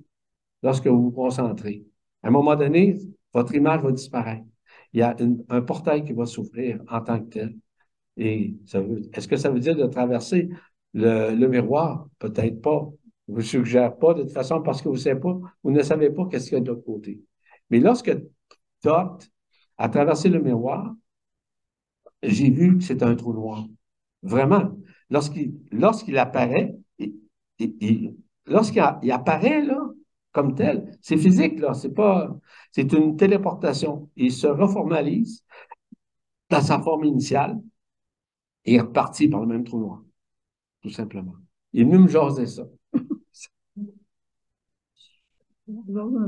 lorsque vous vous concentrez. À un moment donné, votre image va disparaître. Il y a un portail qui va s'ouvrir en tant que tel. Et est-ce que ça veut dire de traverser le miroir? Peut-être pas. Je ne vous suggère pas de toute façon parce que vous ne savez pas qu'est-ce qu'il y a de l'autre côté. Mais lorsque Thoth a traversé le miroir, j'ai vu que c'est un trou noir. Vraiment. Lorsqu'il apparaît, lorsqu'il apparaît, là, comme tel, c'est physique, là, c'est une téléportation. Il se reformalise dans sa forme initiale et est reparti par le même trou noir, tout simplement. Il est venu me jaser ça.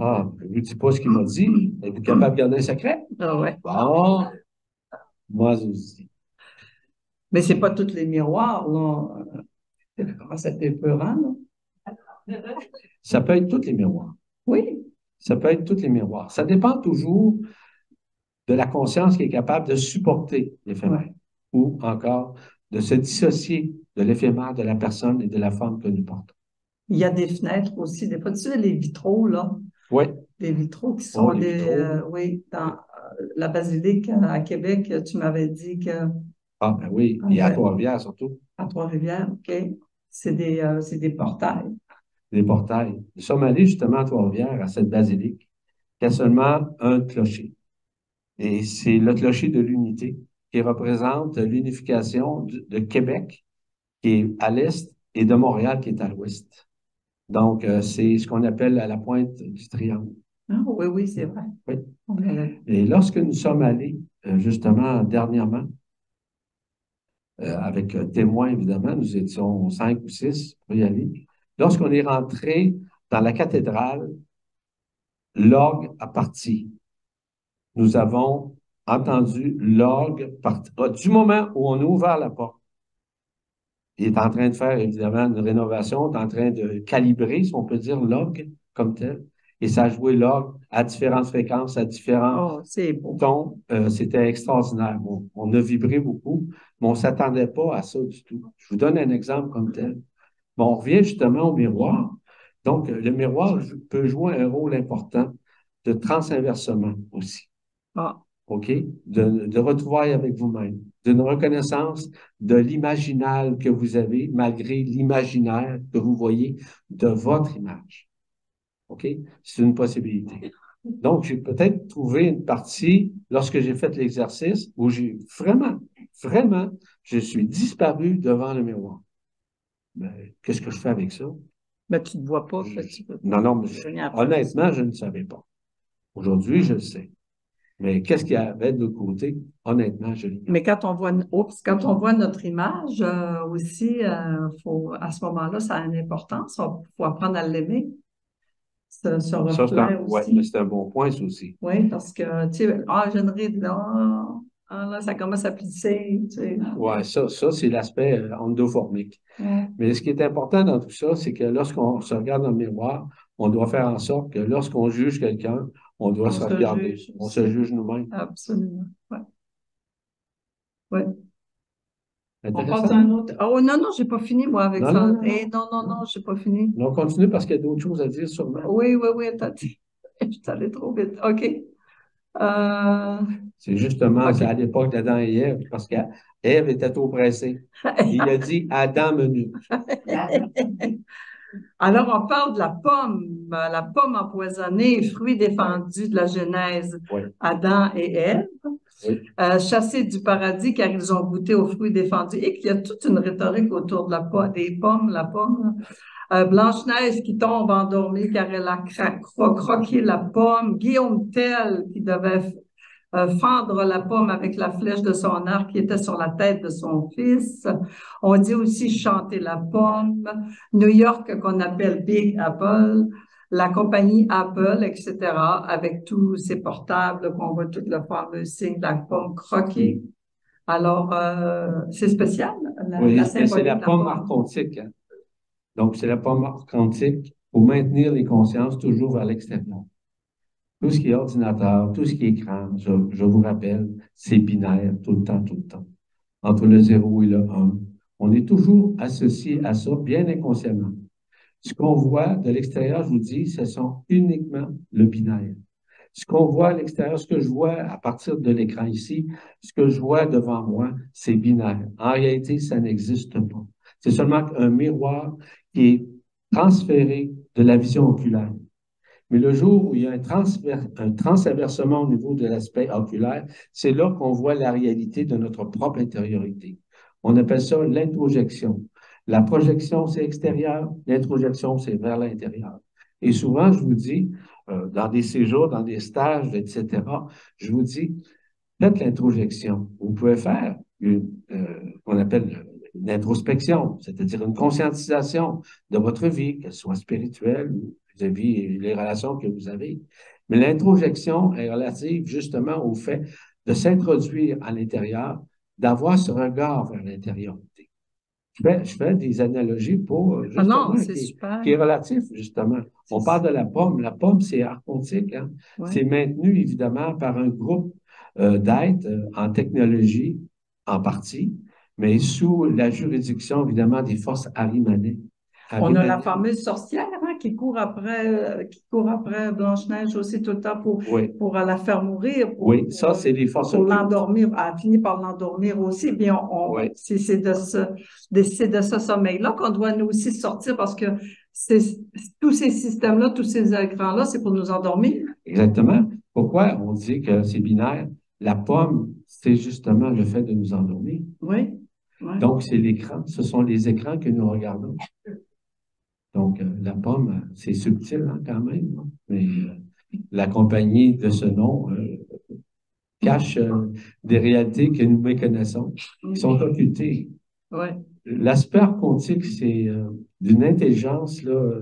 Ah, je ne vous dis pas ce qu'il m'a dit. Êtes-vous capable de garder un secret? Ah ouais. Bon, moi aussi. Mais c'est pas tous les miroirs, là. Ça commence à être épeurant, là. Ça peut être tous les miroirs. Oui. Ça peut être tous les miroirs. Ça dépend toujours de la conscience qui est capable de supporter l'éphémère Ouais. ou encore de se dissocier de l'éphémère de la personne et de la forme que nous portons. Il y a des fenêtres aussi. Des fois, tu sais, les vitraux, là. Oui. Des vitraux qui sont les vitraux. oui, dans la basilique à Québec, tu m'avais dit que Ah, ben oui, et à Trois-Rivières surtout. à Trois-Rivières, OK. C'est des portails. Des portails. Nous sommes allés justement à Trois-Rivières, à cette basilique, qui a seulement un clocher. Et c'est le clocher de l'unité qui représente l'unification de Québec, qui est à l'est, et de Montréal, qui est à l'ouest. Donc, c'est ce qu'on appelle la pointe du triangle. Ah, oui, oui, c'est vrai. Oui. Et lorsque nous sommes allés, justement, dernièrement, avec témoins, évidemment, nous étions 5 ou 6 pour y aller. Lorsqu'on est rentré dans la cathédrale, l'orgue a parti. Nous avons entendu l'orgue partir. Du moment où on a ouvert la porte, il est en train de faire, évidemment, une rénovation, il est en train de calibrer, si on peut dire, l'orgue comme tel. Et ça a joué l'orgue à différentes fréquences, à différents tons. C'était extraordinaire. On a vibré beaucoup, mais on ne s'attendait pas à ça du tout. Je vous donne un exemple comme tel. Bon, on revient justement au miroir. Donc, le miroir peut jouer un rôle important de transinversement aussi. Ah. OK? De retrouvailles avec vous-même, d'une reconnaissance de l'imaginal que vous avez, malgré l'imaginaire que vous voyez de votre image. OK? C'est une possibilité. Donc, j'ai peut-être trouvé une partie, lorsque j'ai fait l'exercice, où j'ai vraiment, je suis disparu devant le miroir. Ben, qu'est-ce que je fais avec ça? Ben, tu ne te vois pas. Non, mais honnêtement, je ne savais pas. Aujourd'hui, je le sais. Mais qu'est-ce qu'il y avait de l'autre côté? Honnêtement, je l'ai. Mais quand on voit notre image aussi, à ce moment-là, ça a une importance. Il faut apprendre à l'aimer. Ce reflet aussi. Oui, mais c'est un bon point, ça aussi. Oui, parce que, tu sais, j'ai une ride là, là, ça commence à plisser, tu sais. Oui, ça c'est l'aspect endoformique. Ouais. Mais ce qui est important dans tout ça, c'est que lorsqu'on se regarde dans le miroir, on doit faire en sorte que lorsqu'on juge quelqu'un, on doit se regarder. On se juge nous-mêmes. Absolument, oui. Ouais. On Intéressant. passe à un autre. Oh non, non, j'ai pas fini, moi, avec ça. Non, J'ai pas fini. On continue parce qu'il y a d'autres choses à dire sûrement. Oui, attends. Je suis allée trop vite. OK. C'est justement à l'époque d'Adam et Ève, parce qu'Ève était trop pressée. Il a dit Adam menu. Alors, on parle de la pomme empoisonnée, fruit défendu de la Genèse, oui. Adam et Ève, oui. Chassés du paradis car ils ont goûté aux fruits défendus, et qu'il y a toute une rhétorique autour de des pommes, la pomme. Blanche-Neige qui tombe endormie car elle a croqué la pomme. Guillaume Tell qui devait fendre la pomme avec la flèche de son arc qui était sur la tête de son fils. On dit aussi chanter la pomme. New York qu'on appelle Big Apple. La compagnie Apple, etc., avec tous ses portables, qu'on voit tout le fameux signe de la pomme croquée. Alors, c'est spécial. C'est la pomme archontique. Hein? Donc, c'est la pomme archontique pour maintenir les consciences toujours vers l'extérieur. Tout ce qui est ordinateur, tout ce qui est écran, je vous rappelle, c'est binaire tout le temps. Entre le 0 et le 1. On est toujours associé à ça, bien inconsciemment. Ce qu'on voit de l'extérieur, je vous dis, ce sont uniquement le binaire. Ce qu'on voit à l'extérieur, ce que je vois à partir de l'écran ici, ce que je vois devant moi, c'est binaire. En réalité, ça n'existe pas. C'est seulement un miroir qui est transféré de la vision oculaire. Mais le jour où il y a un transaversement au niveau de l'aspect oculaire, c'est là qu'on voit la réalité de notre propre intériorité. On appelle ça l'introjection. La projection, c'est extérieur, l'introjection, c'est vers l'intérieur. Et souvent, je vous dis, dans des séjours, dans des stages, etc., je vous dis, faites l'introjection. Vous pouvez faire qu'on appelle une introspection, c'est-à-dire une conscientisation de votre vie, qu'elle soit spirituelle ou vis-à-vis les relations que vous avez. Mais l'introjection est relative justement au fait de s'introduire à l'intérieur, d'avoir ce regard vers l'intériorité. Je fais des analogies pour justement qui est relatif, justement. On parle de la pomme. La pomme, c'est archontique. Hein? Ouais. C'est maintenu, évidemment, par un groupe d'êtres en technologie, en partie, mais sous la juridiction, évidemment, des forces arimanées. On a la fameuse sorcière hein, qui court après Blanche-Neige aussi tout le temps pour la faire mourir. Oui, ça, c'est les forces pour l'endormir. Elle a fini par l'endormir aussi. Bien, c'est de ce sommeil-là qu'on doit nous aussi sortir parce que tous ces systèmes-là, tous ces écrans-là, c'est pour nous endormir. Exactement. Pourquoi on dit que c'est binaire? La pomme, c'est justement le fait de nous endormir. Oui. Donc, c'est l'écran. Ce sont les écrans que nous regardons. Donc, la pomme, c'est subtil hein, quand même, hein? Mais la compagnie de ce nom cache des réalités que nous méconnaissons, qui sont occultées. Ouais. L'aspect archontique, c'est d'une intelligence là,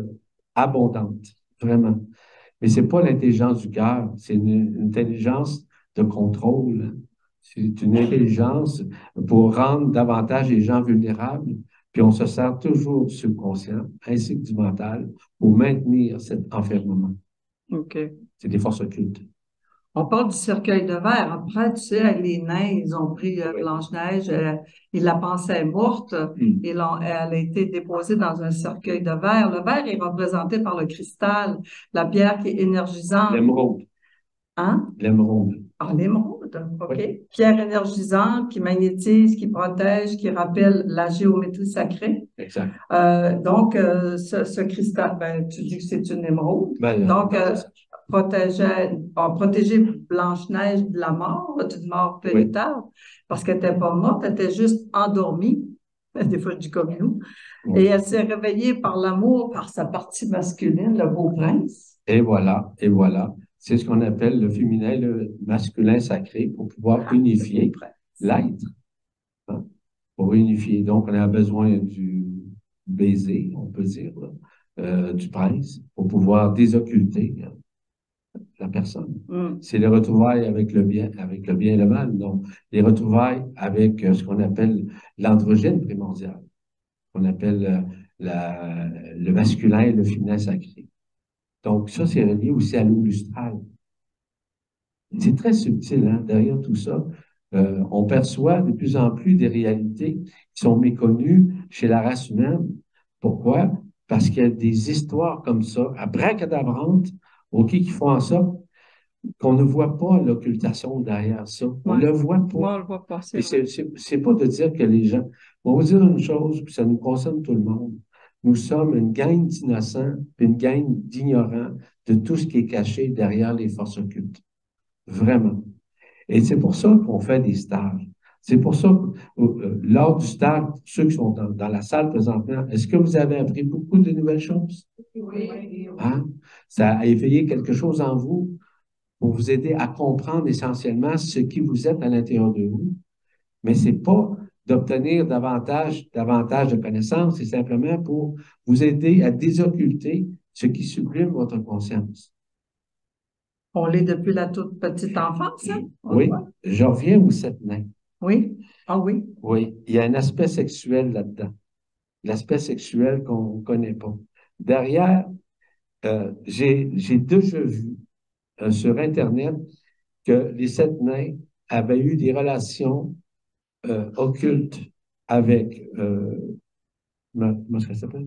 abondante, vraiment. Mais ce n'est pas l'intelligence du cœur, c'est une intelligence de contrôle. C'est une intelligence pour rendre davantage les gens vulnérables. Puis on se sert toujours du subconscient ainsi que du mental pour maintenir cet enfermement. OK. C'est des forces occultes. On parle du cercueil de verre. Après, tu sais, avec les nains, ils ont pris Blanche-Neige, ils la pensaient morte, et elle a été déposée dans un cercueil de verre. Le verre est représenté par le cristal, la pierre qui est énergisante. L'émeraude. Hein? L'émeraude. Ah, l'émeraude, OK. Oui. Pierre énergisante qui magnétise, qui protège, qui rappelle la géométrie sacrée. Exact. Donc, ce cristal, ben, tu dis que c'est une émeraude. Ben, donc, protéger Blanche-Neige de la mort, d'une mort véritable, parce qu'elle n'était pas morte, elle était juste endormie. Des fois, je dis comme nous. Oui. Et elle s'est réveillée par l'amour, par sa partie masculine, le beau prince. Et voilà, et voilà. C'est ce qu'on appelle le féminin, le masculin sacré, pour pouvoir unifier l'être. Hein? Pour unifier. Donc, on a besoin du baiser, on peut dire, du prince, pour pouvoir désocculter la personne. C'est les retrouvailles avec le bien et le mal. Donc, les retrouvailles avec ce qu'on appelle l'androgyne primordial, qu'on appelle le masculin et le féminin sacré. Donc, ça, c'est relié aussi à l'eau lustrale. C'est très subtil, hein, derrière tout ça. On perçoit de plus en plus des réalités qui sont méconnues chez la race humaine. Pourquoi? Parce qu'il y a des histoires comme ça, abracadabrantes, qui font en sorte qu'on ne voit pas l'occultation derrière ça. On ne le voit pas. Moi, on le voit pas. Et c'est pas de dire que les gens... On va vous dire une chose, puis ça nous concerne tout le monde. Nous sommes une gang d'innocents, puis une gang d'ignorants de tout ce qui est caché derrière les forces occultes. Vraiment. Et c'est pour ça qu'on fait des stages. C'est pour ça que lors du stage, ceux qui sont dans la salle présentement, est-ce que vous avez appris beaucoup de nouvelles choses? Oui. Hein? Ça a éveillé quelque chose en vous pour vous aider à comprendre essentiellement ce qui vous êtes à l'intérieur de vous. Mais ce n'est pas d'obtenir davantage de connaissances, c'est simplement pour vous aider à désocculter ce qui sublime votre conscience. On l'est depuis la toute petite enfance, hein? Oui, je reviens aux 7 nains. Oui, ah oui. Oui, il y a un aspect sexuel là-dedans. L'aspect sexuel qu'on ne connaît pas. Derrière, j'ai déjà vu sur Internet que les 7 nains avaient eu des relations occultes avec comment ça s'appelle?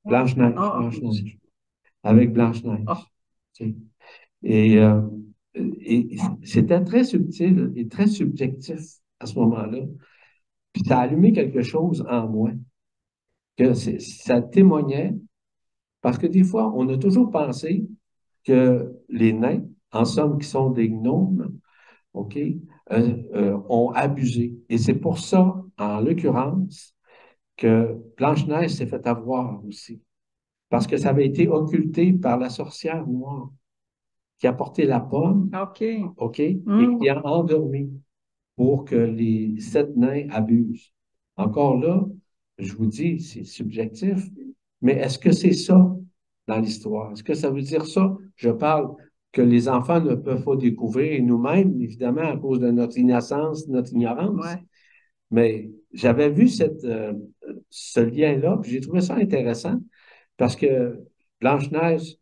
Blanche-Neige. Blanche-Neige. Avec Blanche-Neige. Et c'était très subtil et très subjectif à ce moment-là. Puis ça a allumé quelque chose en moi. Que ça témoignait, parce que des fois, on a toujours pensé que les nains, en somme, qui sont des gnomes, OK, ont abusé. Et c'est pour ça, en l'occurrence, que Blanche-Neige s'est fait avoir aussi. Parce que ça avait été occulté par la sorcière noire qui a porté la pomme, OK. OK, et qui a endormi pour que les 7 nains abusent. Encore là, je vous dis, c'est subjectif, mais est-ce que c'est ça dans l'histoire? Est-ce que ça veut dire ça? Je parle que les enfants ne peuvent pas découvrir nous-mêmes, évidemment, à cause de notre innocence, notre ignorance. Ouais. Mais j'avais vu ce lien-là, puis j'ai trouvé ça intéressant parce que Blanche-Neige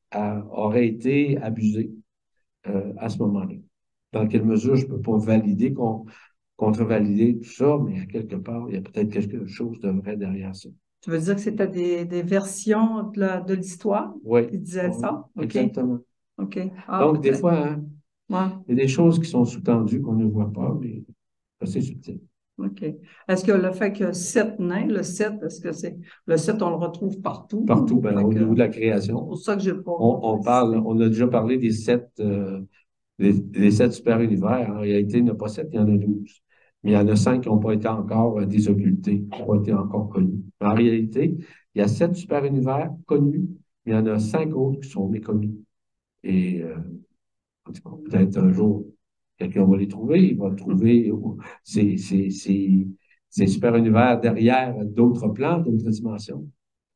aurait été abusée à ce moment-là. Dans quelle mesure je ne peux pas valider, contre-valider tout ça, mais à quelque part, il y a peut-être quelque chose de vrai derrière ça. Tu veux dire que c'était des versions de l'histoire Oui. qui disaient ça? OK. Exactement. OK. Ah, Donc, des peut-être. fois, hein, Ouais. il y a des choses qui sont sous-tendues qu'on ne voit pas, mais c'est subtil. OK. Est-ce que le fait que 7 nains, le 7, est-ce que c'est. Le 7, on le retrouve partout? Partout, ben, au Fait que- niveau de la C'est création. pour ça que j'ai pas. On a déjà parlé des 7 super-univers. En réalité, il n'y en a pas 7, il y en a 12. Mais il y en a 5 qui n'ont pas été encore désoccultés, qui n'ont pas été encore connus. En réalité, il y a 7 super-univers connus, mais il y en a 5 autres qui sont méconnus. Et en tout cas, peut-être un jour, quelqu'un va les trouver, il va trouver ces super-univers derrière d'autres plans, d'autres dimensions.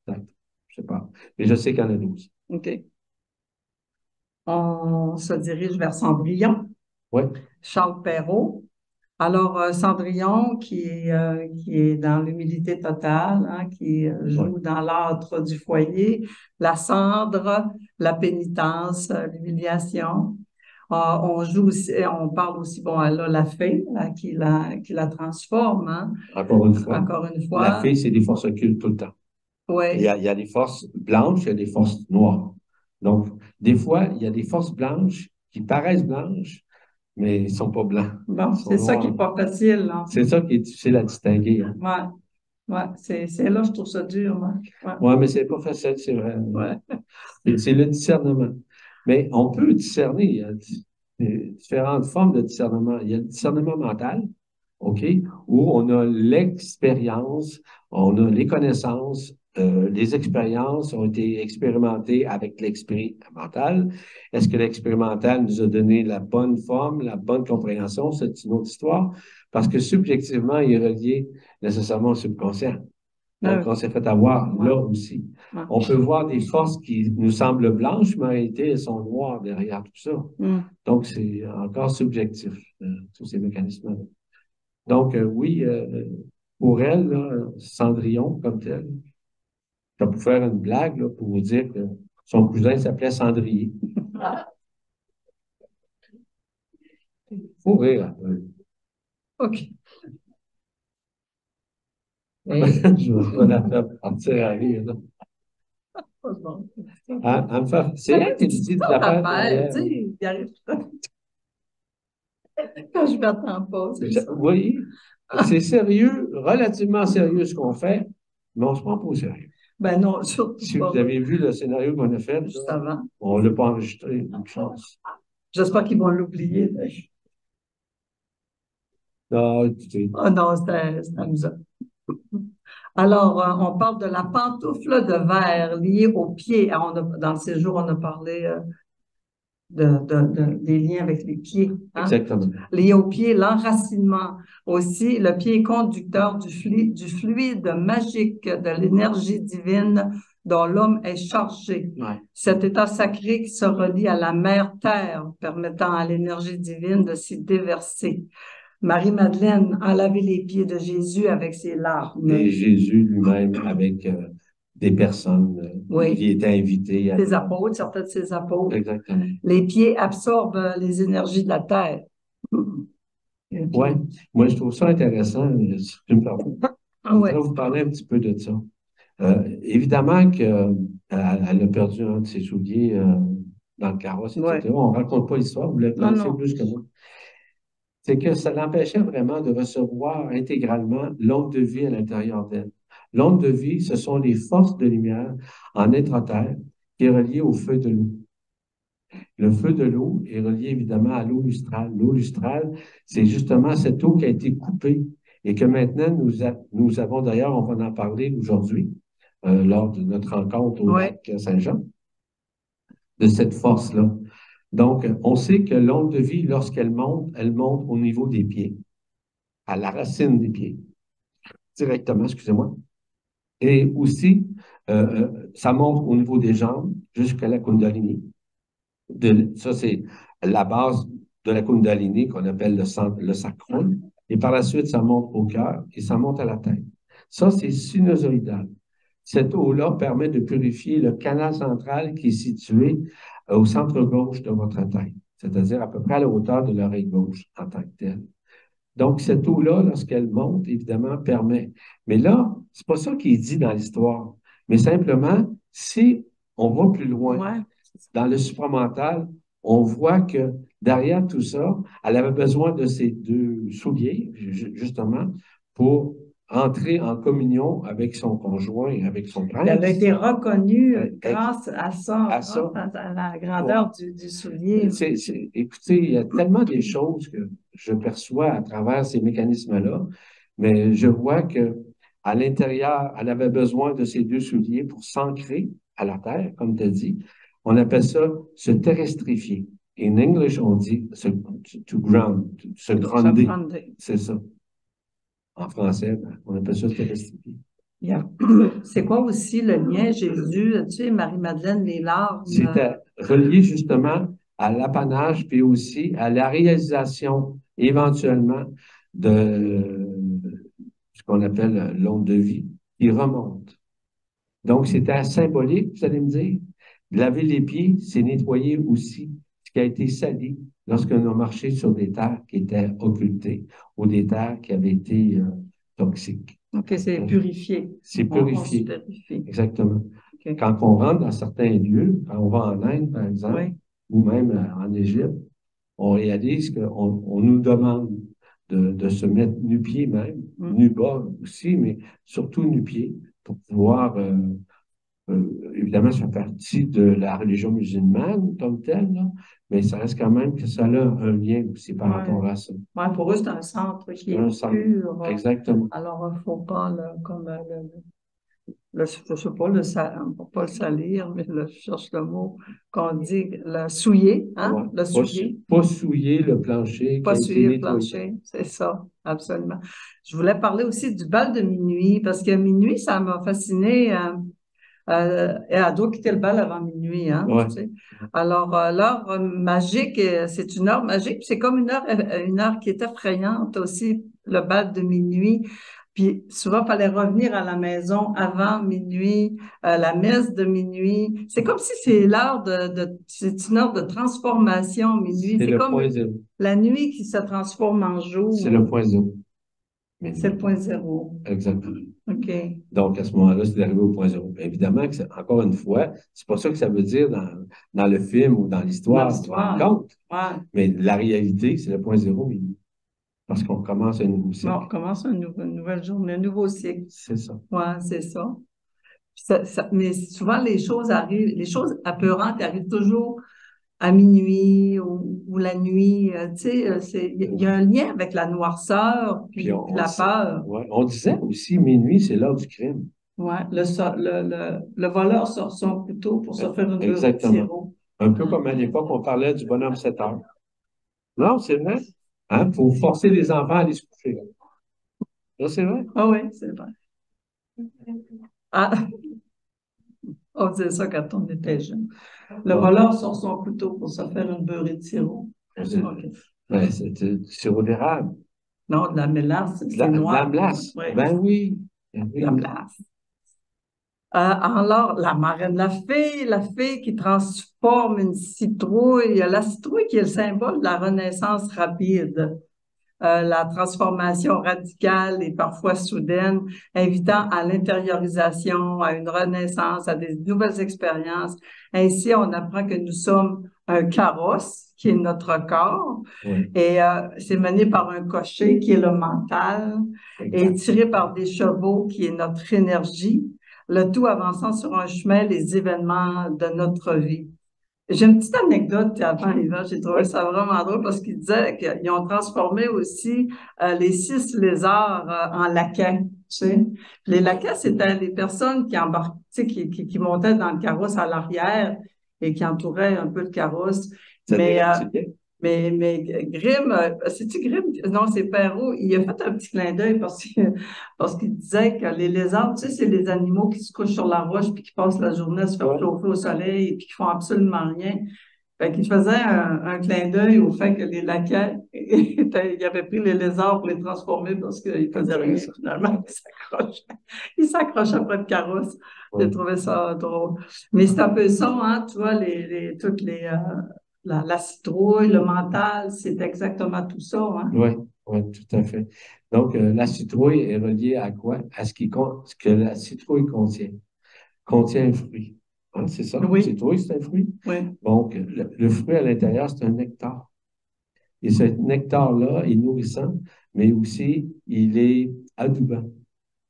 Peut-être. Je ne sais pas. Mais je sais qu'il y en a 12. OK. On se dirige vers Cendrillon. Oui. Charles Perrault. Alors, Cendrillon, qui est dans l'humilité totale, hein, qui joue dans l'âtre du foyer, la cendre, la pénitence, l'humiliation. On joue aussi, on parle aussi, bon, elle a la fée là, qui la transforme, hein, Encore une fois. encore une fois. La fée, c'est des forces occultes tout le temps. Ouais. Il y a des forces blanches, il y a des forces noires. Donc, des fois, il y a des forces blanches qui paraissent blanches, mais ils ne sont pas blancs. Bon, c'est ça qui n'est pas facile. Hein. C'est ça qui est difficile à distinguer. Hein. Ouais, c'est là, je trouve ça dur. Ouais, mais c'est pas facile, c'est vrai. Ouais. C'est le discernement. Mais on peut discerner. Il y a différentes formes de discernement. Il y a le discernement mental, OK, où on a l'expérience, on a les connaissances, les expériences ont été expérimentées avec l'expérimental. Est-ce que l'expérimental nous a donné la bonne forme, la bonne compréhension? C'est une autre histoire, parce que subjectivement, il est relié nécessairement au subconscient. Donc, on s'est fait avoir là aussi. Ouais. On peut voir des forces qui nous semblent blanches, mais en réalité, elles sont noires derrière tout ça. Donc, c'est encore subjectif, tous ces mécanismes-là. Donc, oui, pour elle, là, Cendrillon, comme tel, je peux faire une blague là, pour vous dire que son cousin s'appelait Cendrier. Il faut rire. OK. Je vais la faire partir à rire. Là. C'est elle qui dit de la faire derrière. Il arrive quand je ne m'attends pas. Oui, c'est sérieux, relativement sérieux ce qu'on fait, mais on ne se prend pas au sérieux. Ben non, surtout si vous avez vu le scénario qu'on a fait, juste avant. On ne l'a pas enregistré, une chance. J'espère qu'ils vont l'oublier. Non, écoutez. Oh non, c'était amusant. Alors, on parle de la pantoufle de verre liée au pied. Dans le séjour, on a parlé des liens avec les pieds. Hein? Exactement. Lié au pied, l'enracinement aussi. Le pied est conducteur du fluide magique de l'énergie divine dont l'homme est chargé. Ouais. Cet état sacré qui se relie à la mère terre, permettant à l'énergie divine de s'y déverser. Marie-Madeleine a lavé les pieds de Jésus avec ses larmes. Et Jésus lui-même avec des personnes qui étaient invitées. Ses apôtres, certains de ses apôtres. Exactement. Les pieds absorbent les énergies de la terre. Oui, moi je trouve ça intéressant, si tu me permets. Je voudrais vous parler un petit peu de ça. Évidemment qu'elle a perdu un de ses souliers dans le carrosse, etc. On ne raconte pas l'histoire, vous l'avez connaissez plus que moi. C'est que ça l'empêchait vraiment de recevoir intégralement l'onde de vie à l'intérieur d'elle. L'onde de vie, ce sont les forces de lumière en être-terre qui est reliée au feu de l'eau. Le feu de l'eau est relié évidemment à l'eau lustrale. L'eau lustrale, c'est justement cette eau qui a été coupée et que maintenant nous avons, d'ailleurs, on va en parler aujourd'hui, lors de notre rencontre au lac Saint-Jean, de cette force-là. Donc, on sait que l'onde de vie, lorsqu'elle monte, elle monte au niveau des pieds, à la racine des pieds, directement, excusez-moi. Et aussi, ça monte au niveau des jambes jusqu'à la Kundalini. Ça, c'est la base de la Kundalini qu'on appelle le sacrum. Et par la suite, ça monte au cœur et ça monte à la tête. Ça, c'est sinusoïdal. Cette eau-là permet de purifier le canal central qui est situé au centre gauche de votre tête, c'est-à-dire à peu près à la hauteur de l'oreille gauche en tant que telle. Donc, cette eau-là, lorsqu'elle monte, évidemment, permet. Mais là, c'est pas ça qui est dit dans l'histoire. Mais simplement, si on va plus loin, dans le supramental, on voit que derrière tout ça, elle avait besoin de ces deux souliers, justement, pour entrer en communion avec son conjoint et avec son prince. Elle a été reconnue grâce à ça, à la grandeur du soulier. Écoutez, il y a tellement des choses que je perçois à travers ces mécanismes-là, mais je vois que à l'intérieur, elle avait besoin de ces deux souliers pour s'ancrer à la terre, comme tu as dit. On appelle ça se terrestrifier. In English, on dit to ground, se grounder. C'est ça. En français, on appelle ça terrestrifier. Yeah. C'est quoi aussi le lien, Jésus, tu sais, Marie-Madeleine, les larmes? C'était relié justement à l'apanage, puis aussi à la réalisation éventuellement de ce qu'on appelle l'onde de vie, qui remonte. Donc, c'était symbolique, vous allez me dire. Laver les pieds, c'est nettoyer aussi ce qui a été sali lorsqu'on a marché sur des terres qui étaient occultées ou des terres qui avaient été toxiques. OK, c'est purifié. C'est purifié. Exactement. Okay. Quand on rentre dans certains lieux, quand on va en Inde, par exemple, ou même en Égypte, on réalise qu'on nous demande de se mettre nu-pied même, nu-bas aussi, mais surtout nu-pied, pour pouvoir, évidemment, ça fait partie de la religion musulmane comme telle, là, mais ça reste quand même que ça a un lien aussi par rapport à ça. Oui, pour eux, c'est un centre qui est pur. Exactement. Alors, il ne faut pas, je ne sais pas, pas le salir, mais je cherche le mot qu'on dit, le souiller, hein? Ouais. Le souiller. Pas souiller le plancher. Pas souiller le plancher, c'est ça, absolument. Je voulais parler aussi du bal de minuit, parce que minuit, ça m'a fasciné. Et elle doit quitter le bal avant minuit, hein, tu sais. Alors, l'heure magique, c'est une heure magique, puis c'est comme une heure qui est effrayante aussi, le bal de minuit. Puis souvent, il fallait revenir à la maison avant minuit, la messe de minuit. C'est comme si c'est l'heure c'est une heure de transformation, minuit. C'est comme la nuit qui se transforme en jour. C'est le point zéro. C'est le point zéro. Exactement. OK. Donc, à ce moment-là, c'est d'arriver au point zéro. Évidemment, encore une fois, c'est pas ça que ça veut dire dans le film ou dans l'histoire. Mais la réalité, c'est le point zéro. Parce qu'on commence un nouveau cycle. On commence une nouvelle journée, un nouveau cycle. C'est ça. Oui, c'est ça. Mais souvent, les choses apeurantes arrivent toujours à minuit ou la nuit. Tu sais, il y a un lien avec la noirceur puis la peur. Ouais. On disait aussi minuit, c'est l'heure du crime. Oui, le voleur sort son couteau pour se faire une beurre de sirop. Un peu comme à l'époque, on parlait du bonhomme 7 heures. Non, c'est vrai. Hein, pour forcer les enfants à aller se coucher. Là, c'est vrai? Ah oui, c'est vrai. Ah, on disait ça quand on était jeune. Le voleur sort son couteau pour se faire une beurrée de sirop. Ben, c'est du sirop d'érable. Non, de la mélasse, c'est noir. De la mélasse? Oui. Ben oui. La mélasse. Alors, la marraine, la fée qui transforme une citrouille. La citrouille qui est le symbole de la renaissance rapide. La transformation radicale et parfois soudaine, invitant à l'intériorisation, à une renaissance, à des nouvelles expériences. Ainsi, on apprend que nous sommes un carrosse, qui est notre corps, et c'est mené par un cocher, qui est le mental, et tiré par des chevaux, qui est notre énergie, le tout avançant sur un chemin, les événements de notre vie. J'ai une petite anecdote avant, Yvan, j'ai trouvé ça vraiment drôle parce qu'ils disaient qu'ils ont transformé aussi les 6 lézards en laquais, tu sais. Les laquais, c'était les personnes qui embarquaient, tu sais, qui montaient dans le carrosse à l'arrière et qui entouraient un peu le carrosse. Mais, mais Grimm, c'est-tu Grimm? Non, c'est Perrault. Il a fait un petit clin d'œil parce qu'il disait que les lézards, tu sais, c'est les animaux qui se couchent sur la roche puis qui passent la journée à se faire chauffer au soleil et puis qui font absolument rien. Fait qu'il faisait un clin d'œil au fait que les laquais, ils avaient pris les lézards pour les transformer parce qu'ils faisaient rien, finalement. Ils s'accrochaient après le carrosse. J'ai trouvé ça drôle. Mais c'est un peu ça, hein, tu vois, toutes les, la citrouille, le mental, c'est exactement tout ça, hein? Oui, oui, tout à fait. Donc, la citrouille est reliée à quoi? À ce que la citrouille contient. Contient un fruit. Hein, c'est ça? Oui. La citrouille, c'est un fruit. Oui. Donc, le fruit à l'intérieur, c'est un nectar. Et ce nectar-là est nourrissant, mais aussi, il est adoubant.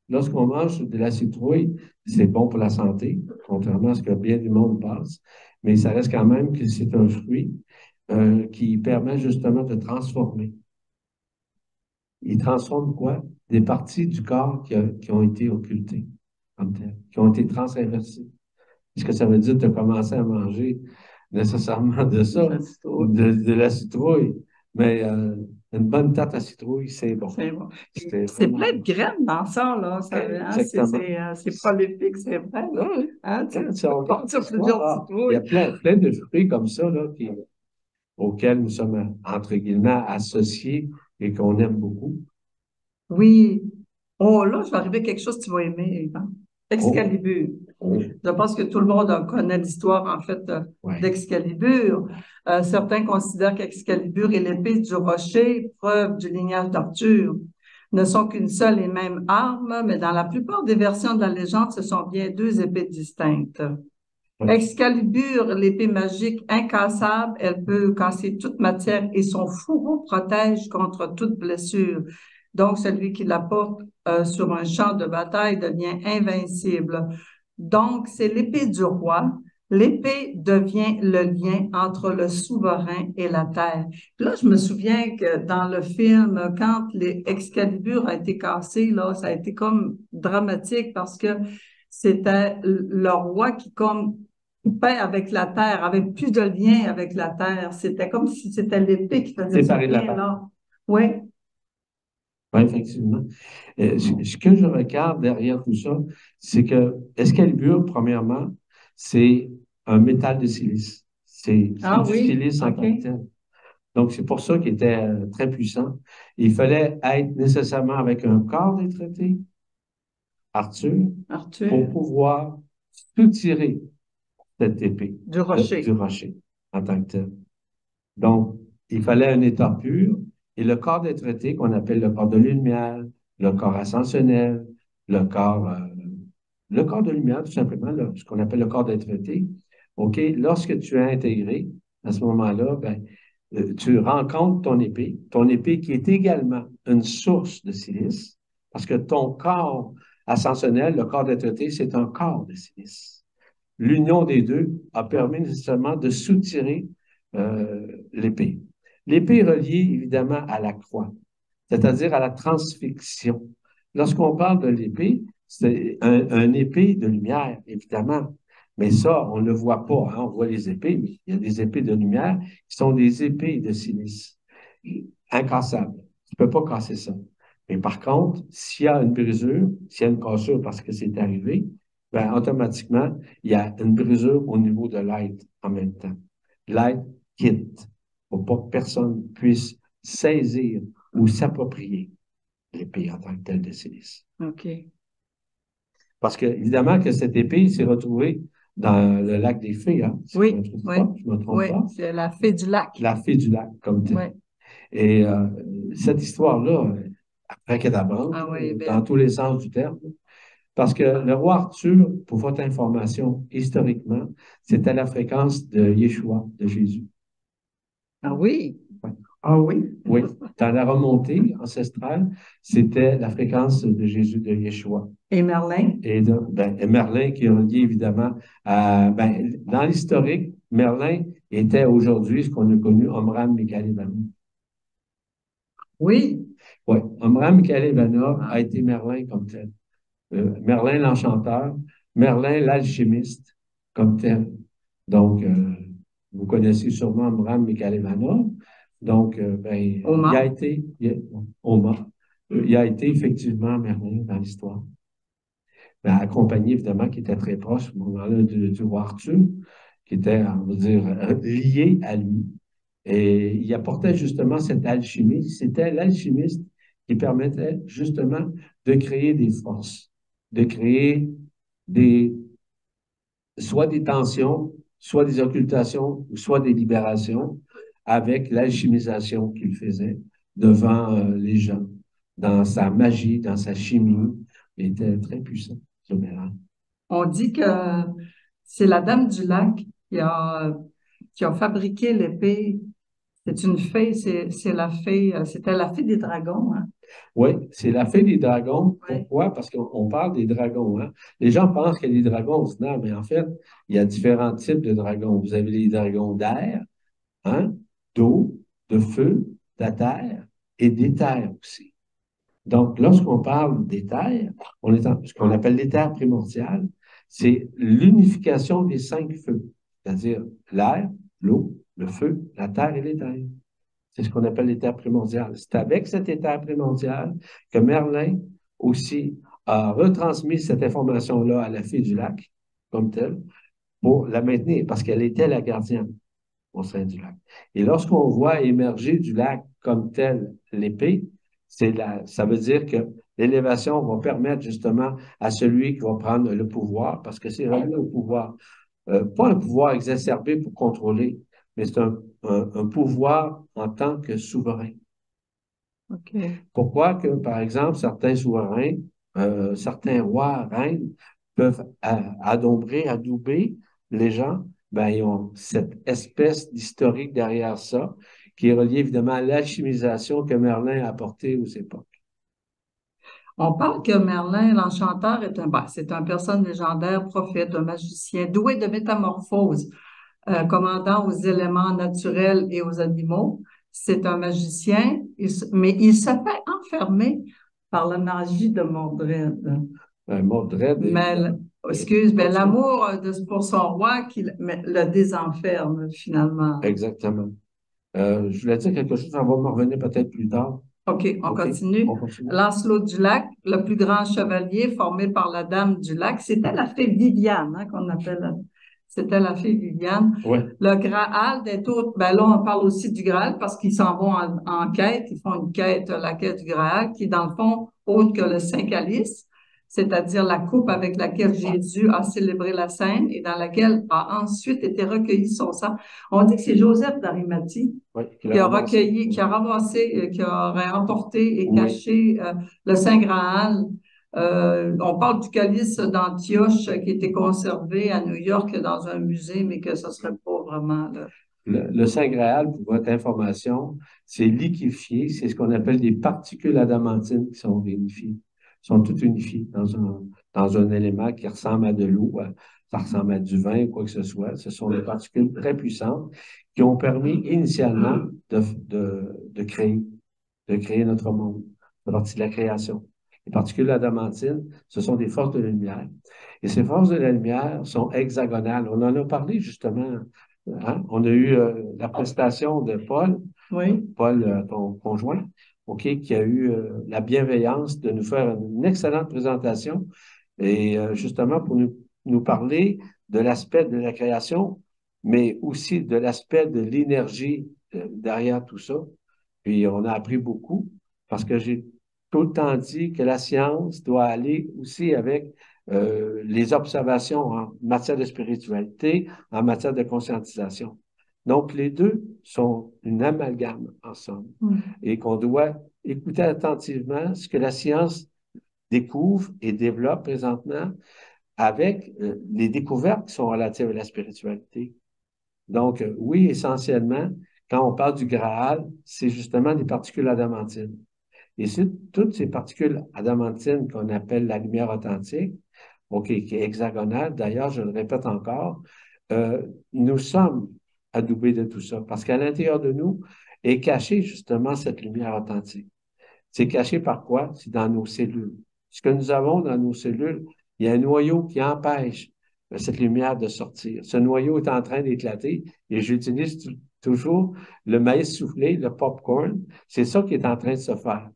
Lorsqu'on mange de la citrouille, c'est bon pour la santé, contrairement à ce que bien du monde pense, mais ça reste quand même que c'est un fruit qui permet justement de transformer. Il transforme quoi? Des parties du corps qui ont été occultées, comme tel, qui ont été transinversées. Est-ce que ça veut dire que tu as commencé à manger nécessairement de ça, de la citrouille? Mais une bonne tarte à citrouille, c'est bon. C'est bon. C'est plein de graines dans ça, là. C'est prolifique, c'est vrai. Là. Hein, il y a plein de fruits comme ça là, auxquels nous sommes, entre guillemets, associés et qu'on aime beaucoup. Oui. Oh, là, je vais arriver à quelque chose que tu vas aimer, Yvan. Excalibur. Oh. Je pense que tout le monde connaît l'histoire, en fait, d'Excalibur. Certains considèrent qu'Excalibur et l'épée du rocher, preuve du lignage d'Arthur, ne sont qu'une seule et même arme, mais dans la plupart des versions de la légende, ce sont bien 2 épées distinctes. Excalibur, l'épée magique incassable, elle peut casser toute matière et son fourreau protège contre toute blessure. Donc, celui qui la porte sur un champ de bataille devient invincible. Donc, c'est l'épée du roi. L'épée devient le lien entre le souverain et la terre. Puis là, je me souviens que dans le film, quand Excalibur a été cassé, là, ça a été comme dramatique parce que c'était le roi qui comme coupait avec la terre, avait plus de lien avec la terre. C'était comme si c'était l'épée qui faisait ce lien-là. Oui. Oui, effectivement. Ce que je regarde derrière tout ça, c'est que Excalibur, premièrement, c'est un métal de silice. C'est du silice en tant que tel. Donc, c'est pour ça qu'il était très puissant. Il fallait être nécessairement avec un corps des traités, Arthur, pour pouvoir soutirer cette épée du rocher en tant que tel. Donc, il fallait un état pur. Et le corps des traités, qu'on appelle le corps de lumière, le corps ascensionnel, le corps de lumière, tout simplement, ce qu'on appelle le corps des traités, OK, lorsque tu es intégré, à ce moment-là, ben, tu rencontres ton épée qui est également une source de silice, parce que ton corps ascensionnel, le corps des traités, c'est un corps de silice. L'union des deux a permis nécessairement de soutirer l'épée. L'épée est reliée évidemment à la croix, c'est-à-dire à la transfixion. Lorsqu'on parle de l'épée, c'est un épée de lumière, évidemment. Mais ça, on ne le voit pas. Hein? On voit les épées, mais il y a des épées de lumière qui sont des épées de silice, incassables. Tu ne peux pas casser ça. Mais par contre, s'il y a une brisure, s'il y a une cassure parce que c'est arrivé, ben, automatiquement, il y a une brisure au niveau de l'être en même temps. L'être quitte pour pas que personne puisse saisir ou s'approprier l'épée en tant que telle de silice. OK. Parce que, évidemment, que cette épée s'est retrouvée dans le lac des Fées, hein? Si oui, je me trompe pas. C'est la fée du lac. La fée du lac, comme tel. Oui. Et cette histoire-là, après Cadabra, dans tous les sens du terme, parce que le roi Arthur, pour votre information, historiquement, c'était la fréquence de Yeshua, de Jésus. Ah oui? Ouais. Ah oui? Oui. Dans la remontée ancestrale, c'était la fréquence de Jésus, de Yeshua. Et Merlin? Et Merlin qui est relié évidemment à, dans l'historique, Merlin était aujourd'hui ce qu'on a connu Omram Mikhaël Ivanov. Oui. Oui, Omram Mikhaël Ivanov a été Merlin comme tel. Merlin l'enchanteur, Merlin l'alchimiste comme tel. Donc, vous connaissez sûrement Omram Mikhaël Ivanov. Donc, il a été effectivement Merlin dans l'histoire. Accompagné, évidemment, qui était très proche au moment-là du roi Arthur, qui était, on va dire, lié à lui. Et il apportait justement cette alchimie. C'était l'alchimiste qui permettait justement de créer des forces, de créer soit des tensions, soit des occultations, soit des libérations, avec l'alchimisation qu'il faisait devant les gens, dans sa magie, dans sa chimie. Il était très puissant, ce Merlin. On dit que c'est la Dame du Lac qui a fabriqué l'épée. C'est une fée, c'est la fée, c'était la fée des dragons, hein? Oui, c'est la fée des dragons. Oui. Pourquoi? Parce qu'on parle des dragons, hein? Les gens pensent qu'il y a des dragons ordinaires, mais en fait, il y a différents types de dragons. Vous avez les dragons d'air, hein? D'eau, de feu, de terre et d'éther aussi. Donc, lorsqu'on parle d'éther, on est ce qu'on appelle l'éther primordial, c'est l'unification des 5 feux, c'est-à-dire l'air, l'eau, le feu, la terre et l'éther. C'est ce qu'on appelle l'éther primordial. C'est avec cet éther primordial que Merlin aussi a retransmis cette information-là à la fée du lac, comme telle, pour la maintenir, parce qu'elle était la gardienne au sein du lac. Et lorsqu'on voit émerger du lac comme tel l'épée, ça veut dire que l'élévation va permettre justement à celui qui va prendre le pouvoir, parce que c'est revenu au pouvoir, pas un pouvoir exacerbé pour contrôler, mais c'est un pouvoir en tant que souverain. Okay. Pourquoi que, par exemple, certains souverains, certains rois, reines, peuvent adouber les gens? Ben, ils ont cette espèce d'historique derrière ça, qui est relié évidemment à l'alchimisation que Merlin a apportée aux époques. On parle que Merlin, l'enchanteur, c'est un personne légendaire, prophète, un magicien, doué de métamorphose, commandant aux éléments naturels et aux animaux. C'est un magicien, mais il se fait enfermer par la magie de Mordred. Mordred. Mais l'amour pour son roi qui le désenferme finalement. Exactement. Je voulais dire quelque chose, ça va me revenir peut-être plus tard. OK, on continue. Lancelot du Lac, le plus grand chevalier formé par la Dame du Lac, c'était la fée Viviane, hein, qu'on appelle. C'était la fée Viviane. Ouais. Le Graal des autres, ben là, on parle aussi du Graal parce qu'ils s'en vont en quête. Ils font une quête, la quête du Graal, qui est dans le fond autre que le Saint-Calice, c'est-à-dire la coupe avec laquelle Jésus a célébré la scène et dans laquelle a ensuite été recueilli son sang. On dit que c'est Joseph d'Arimathie qui a recueilli, qui a ramassé, qui aurait emporté et caché le Saint Graal. On parle du calice d'Antioche qui était conservé à New York dans un musée, mais que ce serait pas vraiment là. Le Saint Graal, pour votre information, c'est liquéfié, c'est ce qu'on appelle des particules adamantines qui sont réunifiées, sont toutes unifiées dans un élément qui ressemble à de l'eau, ça ressemble à du vin ou quoi que ce soit. Ce sont des particules très puissantes qui ont permis initialement de créer notre monde, de partie de la création. Les particules adamantines, ce sont des forces de la lumière. Et ces forces de la lumière sont hexagonales. On en a parlé justement. Hein? On a eu la prestation de Paul, oui. Paul, ton conjoint, OK, qui a eu la bienveillance de nous faire une excellente présentation et justement pour nous parler de l'aspect de la création, mais aussi de l'aspect de l'énergie derrière tout ça. Puis on a appris beaucoup parce que j'ai tout le temps dit que la science doit aller aussi avec les observations en matière de spiritualité, en matière de conscientisation. Donc, les deux sont une amalgame ensemble et qu'on doit écouter attentivement ce que la science découvre et développe présentement avec les découvertes qui sont relatives à la spiritualité. Donc, oui, essentiellement, quand on parle du Graal, c'est justement des particules adamantines. Et c'est toutes ces particules adamantines qu'on appelle la lumière authentique, OK, qui est hexagonale. D'ailleurs, je le répète encore, nous sommes adoubés de tout ça, parce qu'à l'intérieur de nous est cachée justement cette lumière authentique. C'est caché par quoi? C'est dans nos cellules. Ce que nous avons dans nos cellules, il y a un noyau qui empêche cette lumière de sortir. Ce noyau est en train d'éclater et j'utilise toujours le maïs soufflé, le popcorn. C'est ça qui est en train de se faire.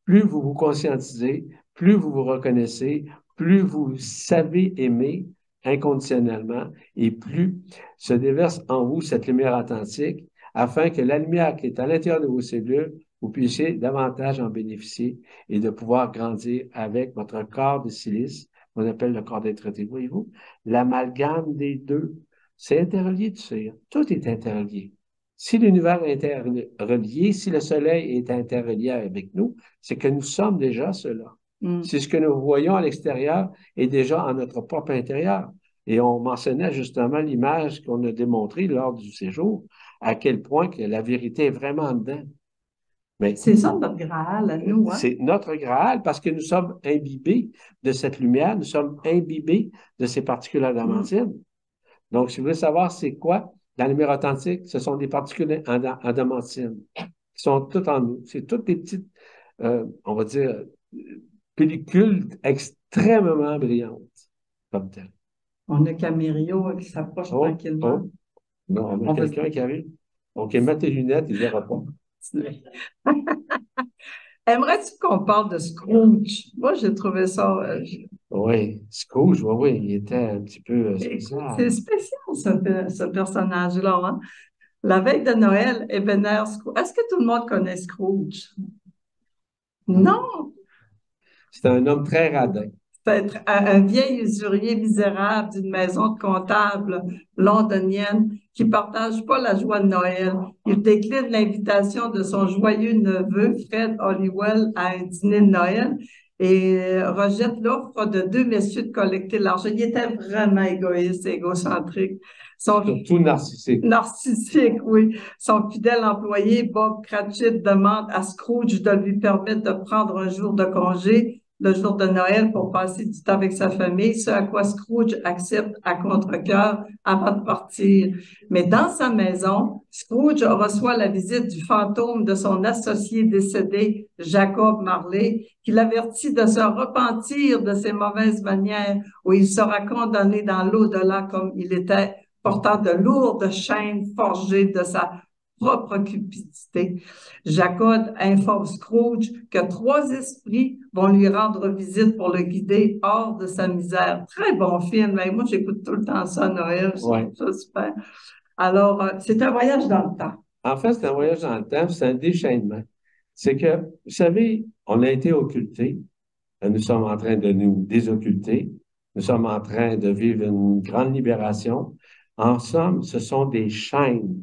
Plus vous vous conscientisez, plus vous vous reconnaissez, plus vous savez aimer inconditionnellement et plus se déverse en vous cette lumière authentique afin que la lumière qui est à l'intérieur de vos cellules, vous puissiez davantage en bénéficier et de pouvoir grandir avec votre corps de silice, qu'on appelle le corps d'être. Voyez-vous, l'amalgame des deux, c'est interrelié, tu sais. Tout est interrelié. Si l'univers est interrelié, si le soleil est interrelié avec nous, c'est que nous sommes déjà cela. C'est ce que nous voyons à l'extérieur est déjà en notre propre intérieur. Et on mentionnait justement l'image qu'on a démontrée lors du séjour, à quel point que la vérité est vraiment dedans. Mais c'est ça notre Graal à nous. Hein? C'est notre Graal parce que nous sommes imbibés de cette lumière, nous sommes imbibés de ces particules adamantines. Donc, si vous voulez savoir c'est quoi la lumière authentique, ce sont des particules adamantines qui sont toutes en nous. C'est toutes des petites, on va dire, pellicules extrêmement brillantes, comme telles. On a Camirio qui s'approche tranquillement. Non, on a quelqu'un qui arrive. Donc, il met tes lunettes, il ne verra pas. Aimerais-tu qu'on parle de Scrooge? Moi, j'ai trouvé ça... Oui, Scrooge, oui, il était un petit peu spécial. C'est spécial, ce personnage-là. Hein? La veille de Noël, Ebenezer Scrooge. Est-ce que tout le monde connaît Scrooge? Non! C'est un homme très radin. C'est un vieil usurier misérable d'une maison de comptable londonienne qui ne partage pas la joie de Noël. Il décline l'invitation de son joyeux neveu, Fred Hollywell, à un dîner de Noël et rejette l'offre de deux messieurs de collecter l'argent. Il était vraiment égoïste, égocentrique. Surtout narcissique. Narcissique, oui. Son fidèle employé, Bob Cratchit, demande à Scrooge de lui permettre de prendre un jour de congé le jour de Noël pour passer du temps avec sa famille, ce à quoi Scrooge accepte à contre-cœur avant de partir. Mais dans sa maison, Scrooge reçoit la visite du fantôme de son associé décédé, Jacob Marley, qui l'avertit de se repentir de ses mauvaises manières ou il sera condamné dans l'au-delà comme il était portant de lourdes chaînes forgées de sa propre cupidité. Jacob informe Scrooge que 3 esprits vont lui rendre visite pour le guider hors de sa misère. Très bon film. Mais moi, j'écoute tout le temps ça à Noël. Ouais. Ça, super. Alors, c'est un voyage dans le temps. En fait, c'est un voyage dans le temps, c'est un déchaînement. C'est que, vous savez, on a été occultés. Nous sommes en train de nous désocculter. Nous sommes en train de vivre une grande libération. En somme, ce sont des chaînes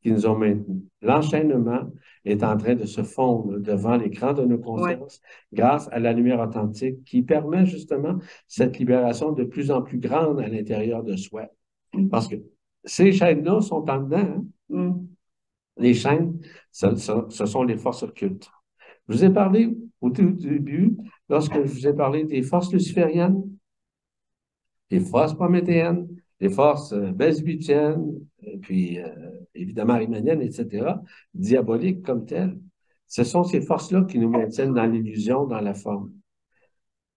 qui nous ont maintenus. L'enchaînement est en train de se fondre devant l'écran de nos consciences grâce à la lumière authentique qui permet justement cette libération de plus en plus grande à l'intérieur de soi. Parce que ces chaînes-là sont en dedans. Hein? Les chaînes, ce sont les forces occultes. Je vous ai parlé au tout début, lorsque je vous ai parlé des forces lucifériennes, des forces prométhéennes, des forces belzébuthiennes, puis évidemment riemanniennes, etc., diaboliques comme telles. Ce sont ces forces-là qui nous maintiennent dans l'illusion, dans la forme.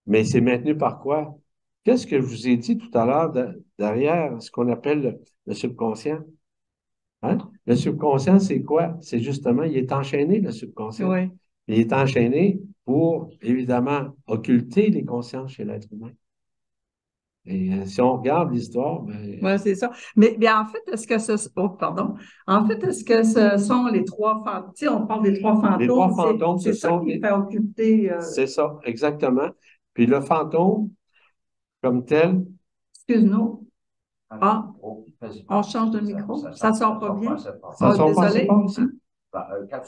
Mais c'est maintenu par quoi? Qu'est-ce que je vous ai dit tout à l'heure derrière ce qu'on appelle le subconscient? Hein? Le subconscient, c'est quoi? C'est justement, il est enchaîné, le subconscient. Oui. Il est enchaîné pour, évidemment, occulter les consciences chez l'être humain. Et si on regarde l'histoire, ben... Oui, c'est ça. Mais en fait, est-ce que ce... Oh, pardon. En fait, est-ce que ce sont les 3 fantômes? Tu sais, on parle des 3 fantômes. Les 3 fantômes, c'est ça qui fait occulter... C'est ça, exactement. Puis le fantôme, comme tel... Excuse-nous. Ah, on change de micro. Ça sort pas bien? Ça sort pas, désolé.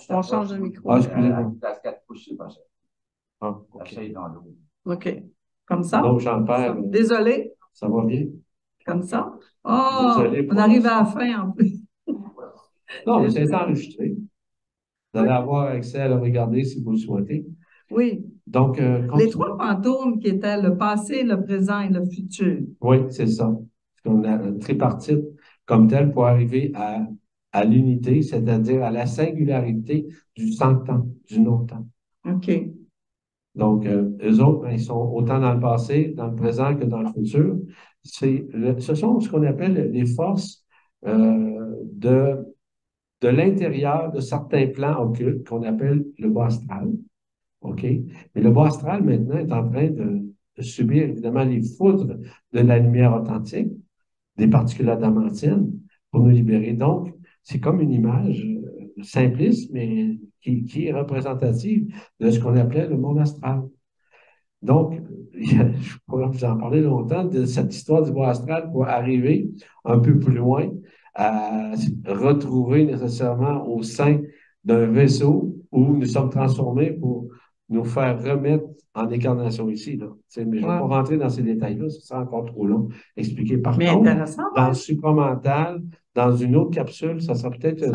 On change de micro. Ah, excusez-moi. Ah, OK. Comme ça? Donc, j'en perds. Désolé. Ça va bien? Comme ça? Oh, Désolé on arrive à la fin en plus. Non, mais c'est enregistré. Vous allez avoir accès à le regarder si vous le souhaitez. Oui. Donc, les 3 fantômes qui étaient le passé, le présent et le futur. Oui, c'est ça. On a un tripartite comme tel pour arriver à l'unité, c'est-à-dire à la singularité du sans-temps, du non-temps. OK. Donc, eux autres, ben, ils sont autant dans le passé, dans le présent que dans le futur. Ce sont ce qu'on appelle les forces de l'intérieur de certains plans occultes qu'on appelle le bas astral. OK? Mais le bas astral, maintenant, est en train de subir, évidemment, les foudres de la lumière authentique, des particules adamantines, pour nous libérer. Donc, c'est comme une image simpliste, mais qui est représentative de ce qu'on appelait le monde astral. Donc, je pourrais vous en parler longtemps de cette histoire du bas astral pour arriver un peu plus loin à retrouver nécessairement au sein d'un vaisseau où nous sommes transformés pour nous faire remettre en incarnation ici. Là. Mais je ne vais pas rentrer dans ces détails-là, ce sera encore trop long à expliquer. Par contre, dans le supramental, dans une autre capsule, ça sera peut-être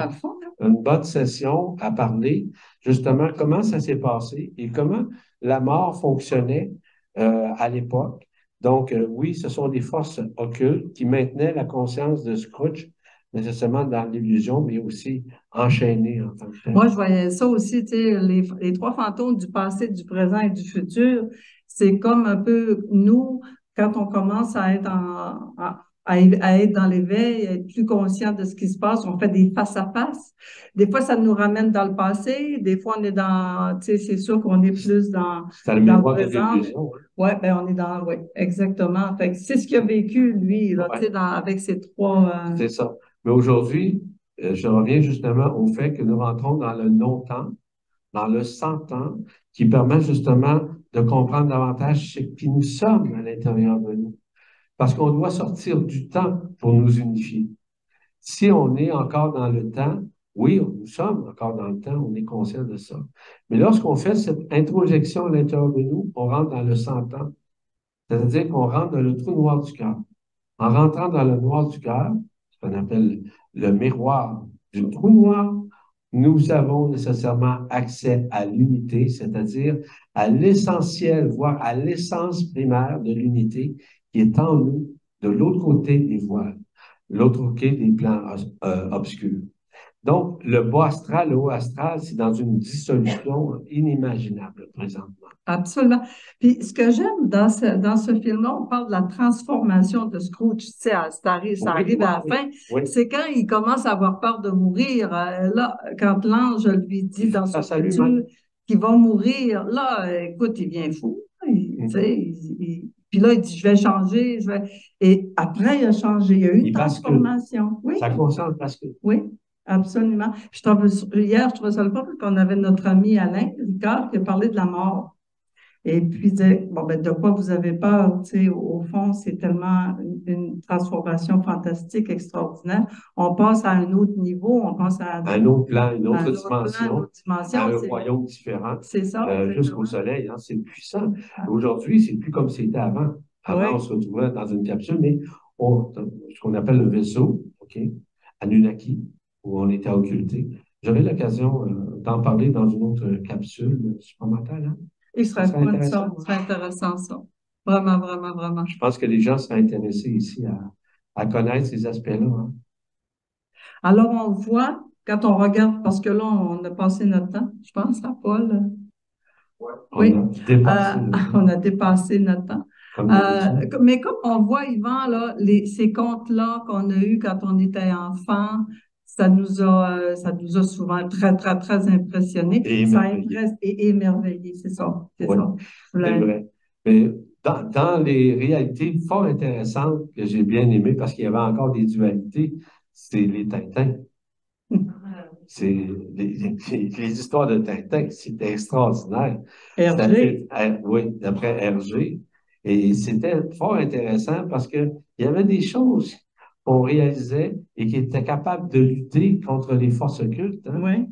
une bonne session à parler justement comment ça s'est passé et comment la mort fonctionnait à l'époque. Donc, oui, ce sont des forces occultes qui maintenaient la conscience de Scrooge, nécessairement dans l'illusion, mais aussi enchaînée en tant que tel. Moi, je voyais ça aussi, tu sais, les trois fantômes du passé, du présent et du futur, c'est comme un peu nous, quand on commence à être à être dans l'éveil, à être plus conscient de ce qui se passe, on fait des face-à-face. Des fois, ça nous ramène dans le passé, des fois, on est dans, tu sais, c'est sûr qu'on est plus dans le présent. Oui, ben on est dans, oui, exactement. Fait que c'est ce qu'il a vécu, lui, là, tu sais, avec ses trois... C'est ça. Mais aujourd'hui, je reviens justement au fait que nous rentrons dans le non-temps, dans le sans-temps, qui permet justement de comprendre davantage ce qui nous sommes à l'intérieur de nous. Parce qu'on doit sortir du temps pour nous unifier. Si on est encore dans le temps, oui, nous sommes encore dans le temps, on est conscient de ça. Mais lorsqu'on fait cette introjection à l'intérieur de nous, on rentre dans le sans-temps. C'est-à-dire qu'on rentre dans le trou noir du cœur. En rentrant dans le noir du cœur, ce qu'on appelle le miroir du trou noir, nous avons nécessairement accès à l'unité, c'est-à-dire à l'essentiel, voire à l'essence primaire de l'unité qui est en nous, de l'autre côté des voiles, l'autre côté des plans obscurs. Donc, le bas astral, le haut astral, c'est dans une dissolution inimaginable présentement. Absolument. Puis, ce que j'aime dans ce film-là, on parle de la transformation de Scrooge. Tu sais, ça arrive à la fin. Oui. C'est quand il commence à avoir peur de mourir. Là, quand l'ange lui dit dans son futur qu'il va mourir, là, écoute, il vient fou. Tu sais, puis là, il dit, je vais changer. Et après, il a changé. Il y a eu une transformation. Oui. Sa conscience bascule. Oui. Absolument. Hier, je trouvais ça le fun qu'on avait notre ami Alain Ricard qui a parlé de la mort. Et puis, il disait, bon, ben, de quoi vous avez peur? Tu sais, au fond, c'est tellement une transformation fantastique, extraordinaire. On passe à un autre niveau, on passe à un autre plan, une autre dimension, à un royaume différent. C'est ça. Jusqu'au soleil, hein, c'est puissant. Aujourd'hui, c'est plus comme c'était avant. Avant, on se retrouvait dans une capsule, mais ce qu'on appelle le vaisseau, OK, Anunnaki, où on était occulté. J'aurai l'occasion d'en parler dans une autre capsule supplémentaire. Hein? Il serait intéressant, ça. Vraiment, vraiment, vraiment. Je pense que les gens seraient intéressés ici à connaître ces aspects-là. Hein? Alors, on voit, quand on regarde, parce que là, on a passé notre temps, je pense, à Paul. Oui, on a dépassé notre temps. Mais comme on voit, Yvan, là, ces contes-là qu'on a eus quand on était enfant, ça nous a souvent très, très, très impressionnés. Et émerveillés, c'est ça. C'est ça. C'est vrai. Mais dans les réalités fort intéressantes que j'ai bien aimées, parce qu'il y avait encore des dualités, c'est les Tintins. C'est les histoires de Tintin, c'était extraordinaire. Hergé. Oui, d'après Hergé. Et c'était fort intéressant parce qu'il y avait des choses qu'on réalisait et qui étaient capables de lutter contre les forces occultes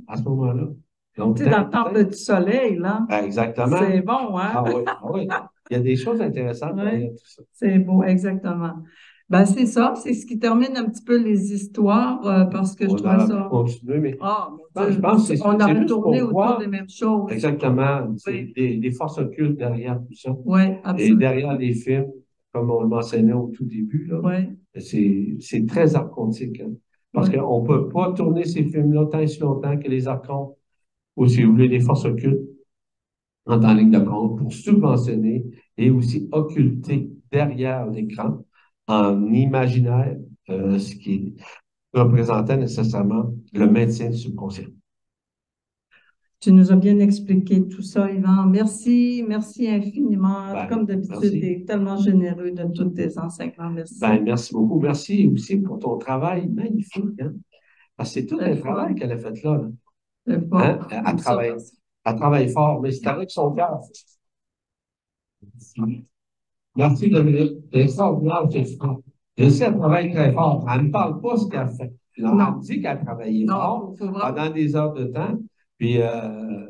à ce moment-là. Donc, tu sais, dans le temple du soleil, là. Exactement. C'est bon, hein? Ah oui. Il y a des choses intéressantes derrière tout ça. C'est beau, exactement. Ben, c'est ça, c'est ce qui termine un petit peu les histoires, parce que je trouve ça... continuer, mais je pense que on a retourné autour des mêmes choses. Exactement. C'est des forces occultes derrière tout ça. Oui, absolument. Et derrière les films, comme on le mentionnait au tout début, là. Oui. C'est très archontique, hein. Parce Oui. qu'on ne peut pas tourner ces films-là tant et si longtemps que les archontes, ou si vous voulez, les forces occultes, entrent en ligne de compte pour subventionner et aussi occulter derrière l'écran, en imaginaire, ce qui représentait nécessairement le maintien du subconscient. Tu nous as bien expliqué tout ça, Yvan. Merci, merci infiniment. Ben, Comme d'habitude, merci. tu es tellement généreux de tous tes enseignements. Merci. Ben, merci beaucoup. Merci aussi pour ton travail magnifique, hein? Parce que c'est tout un C'est travail fun. qu'elle a fait là, là. C'est fun. Hein? J'aime ça, merci. Elle travaille fort, mais c'est avec son cœur. Merci, Dominique. C'est extraordinaire, c'est fort. Je sais, elle travaille très fort. Elle ne parle pas ce qu'elle fait. Non, Non. elle dit qu'elle travaillait Non, fort faut vraiment. pendant des heures de temps. Puis,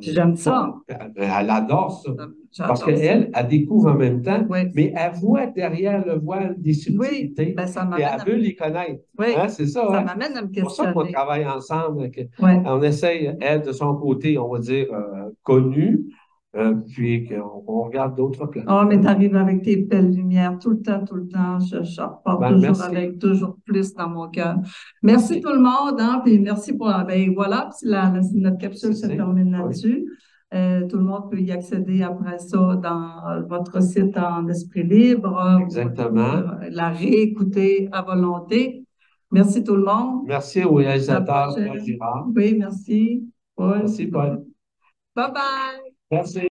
J'aime ça. elle adore ça. Parce J'adore ça. elle découvre en même temps, Oui. mais elle voit derrière le voile des Oui, subtilités. ben, ça Et m'amène elle veut les connaître. Oui, Hein, c'est ça, ça hein? m'amène à me C'est pour ça qu'on questionner. travaille ensemble. Oui. On essaye, elle, de son côté, on va dire, connue, puis on regarde d'autres plans. Oh, mais tu arrives avec tes belles lumières tout le temps, tout le temps. Je repars Ben, toujours merci. avec toujours plus dans mon cœur. Merci tout le monde, hein, puis merci pour. Ben voilà, puis notre capsule se termine là-dessus. Tout le monde peut y accéder après ça dans votre site en esprit libre. Exactement. La réécouter à volonté. Merci tout le monde. Merci au réalisateur prochaine. Paul Girard. Oui, merci. Paul. Merci, Paul. Bye bye. Merci.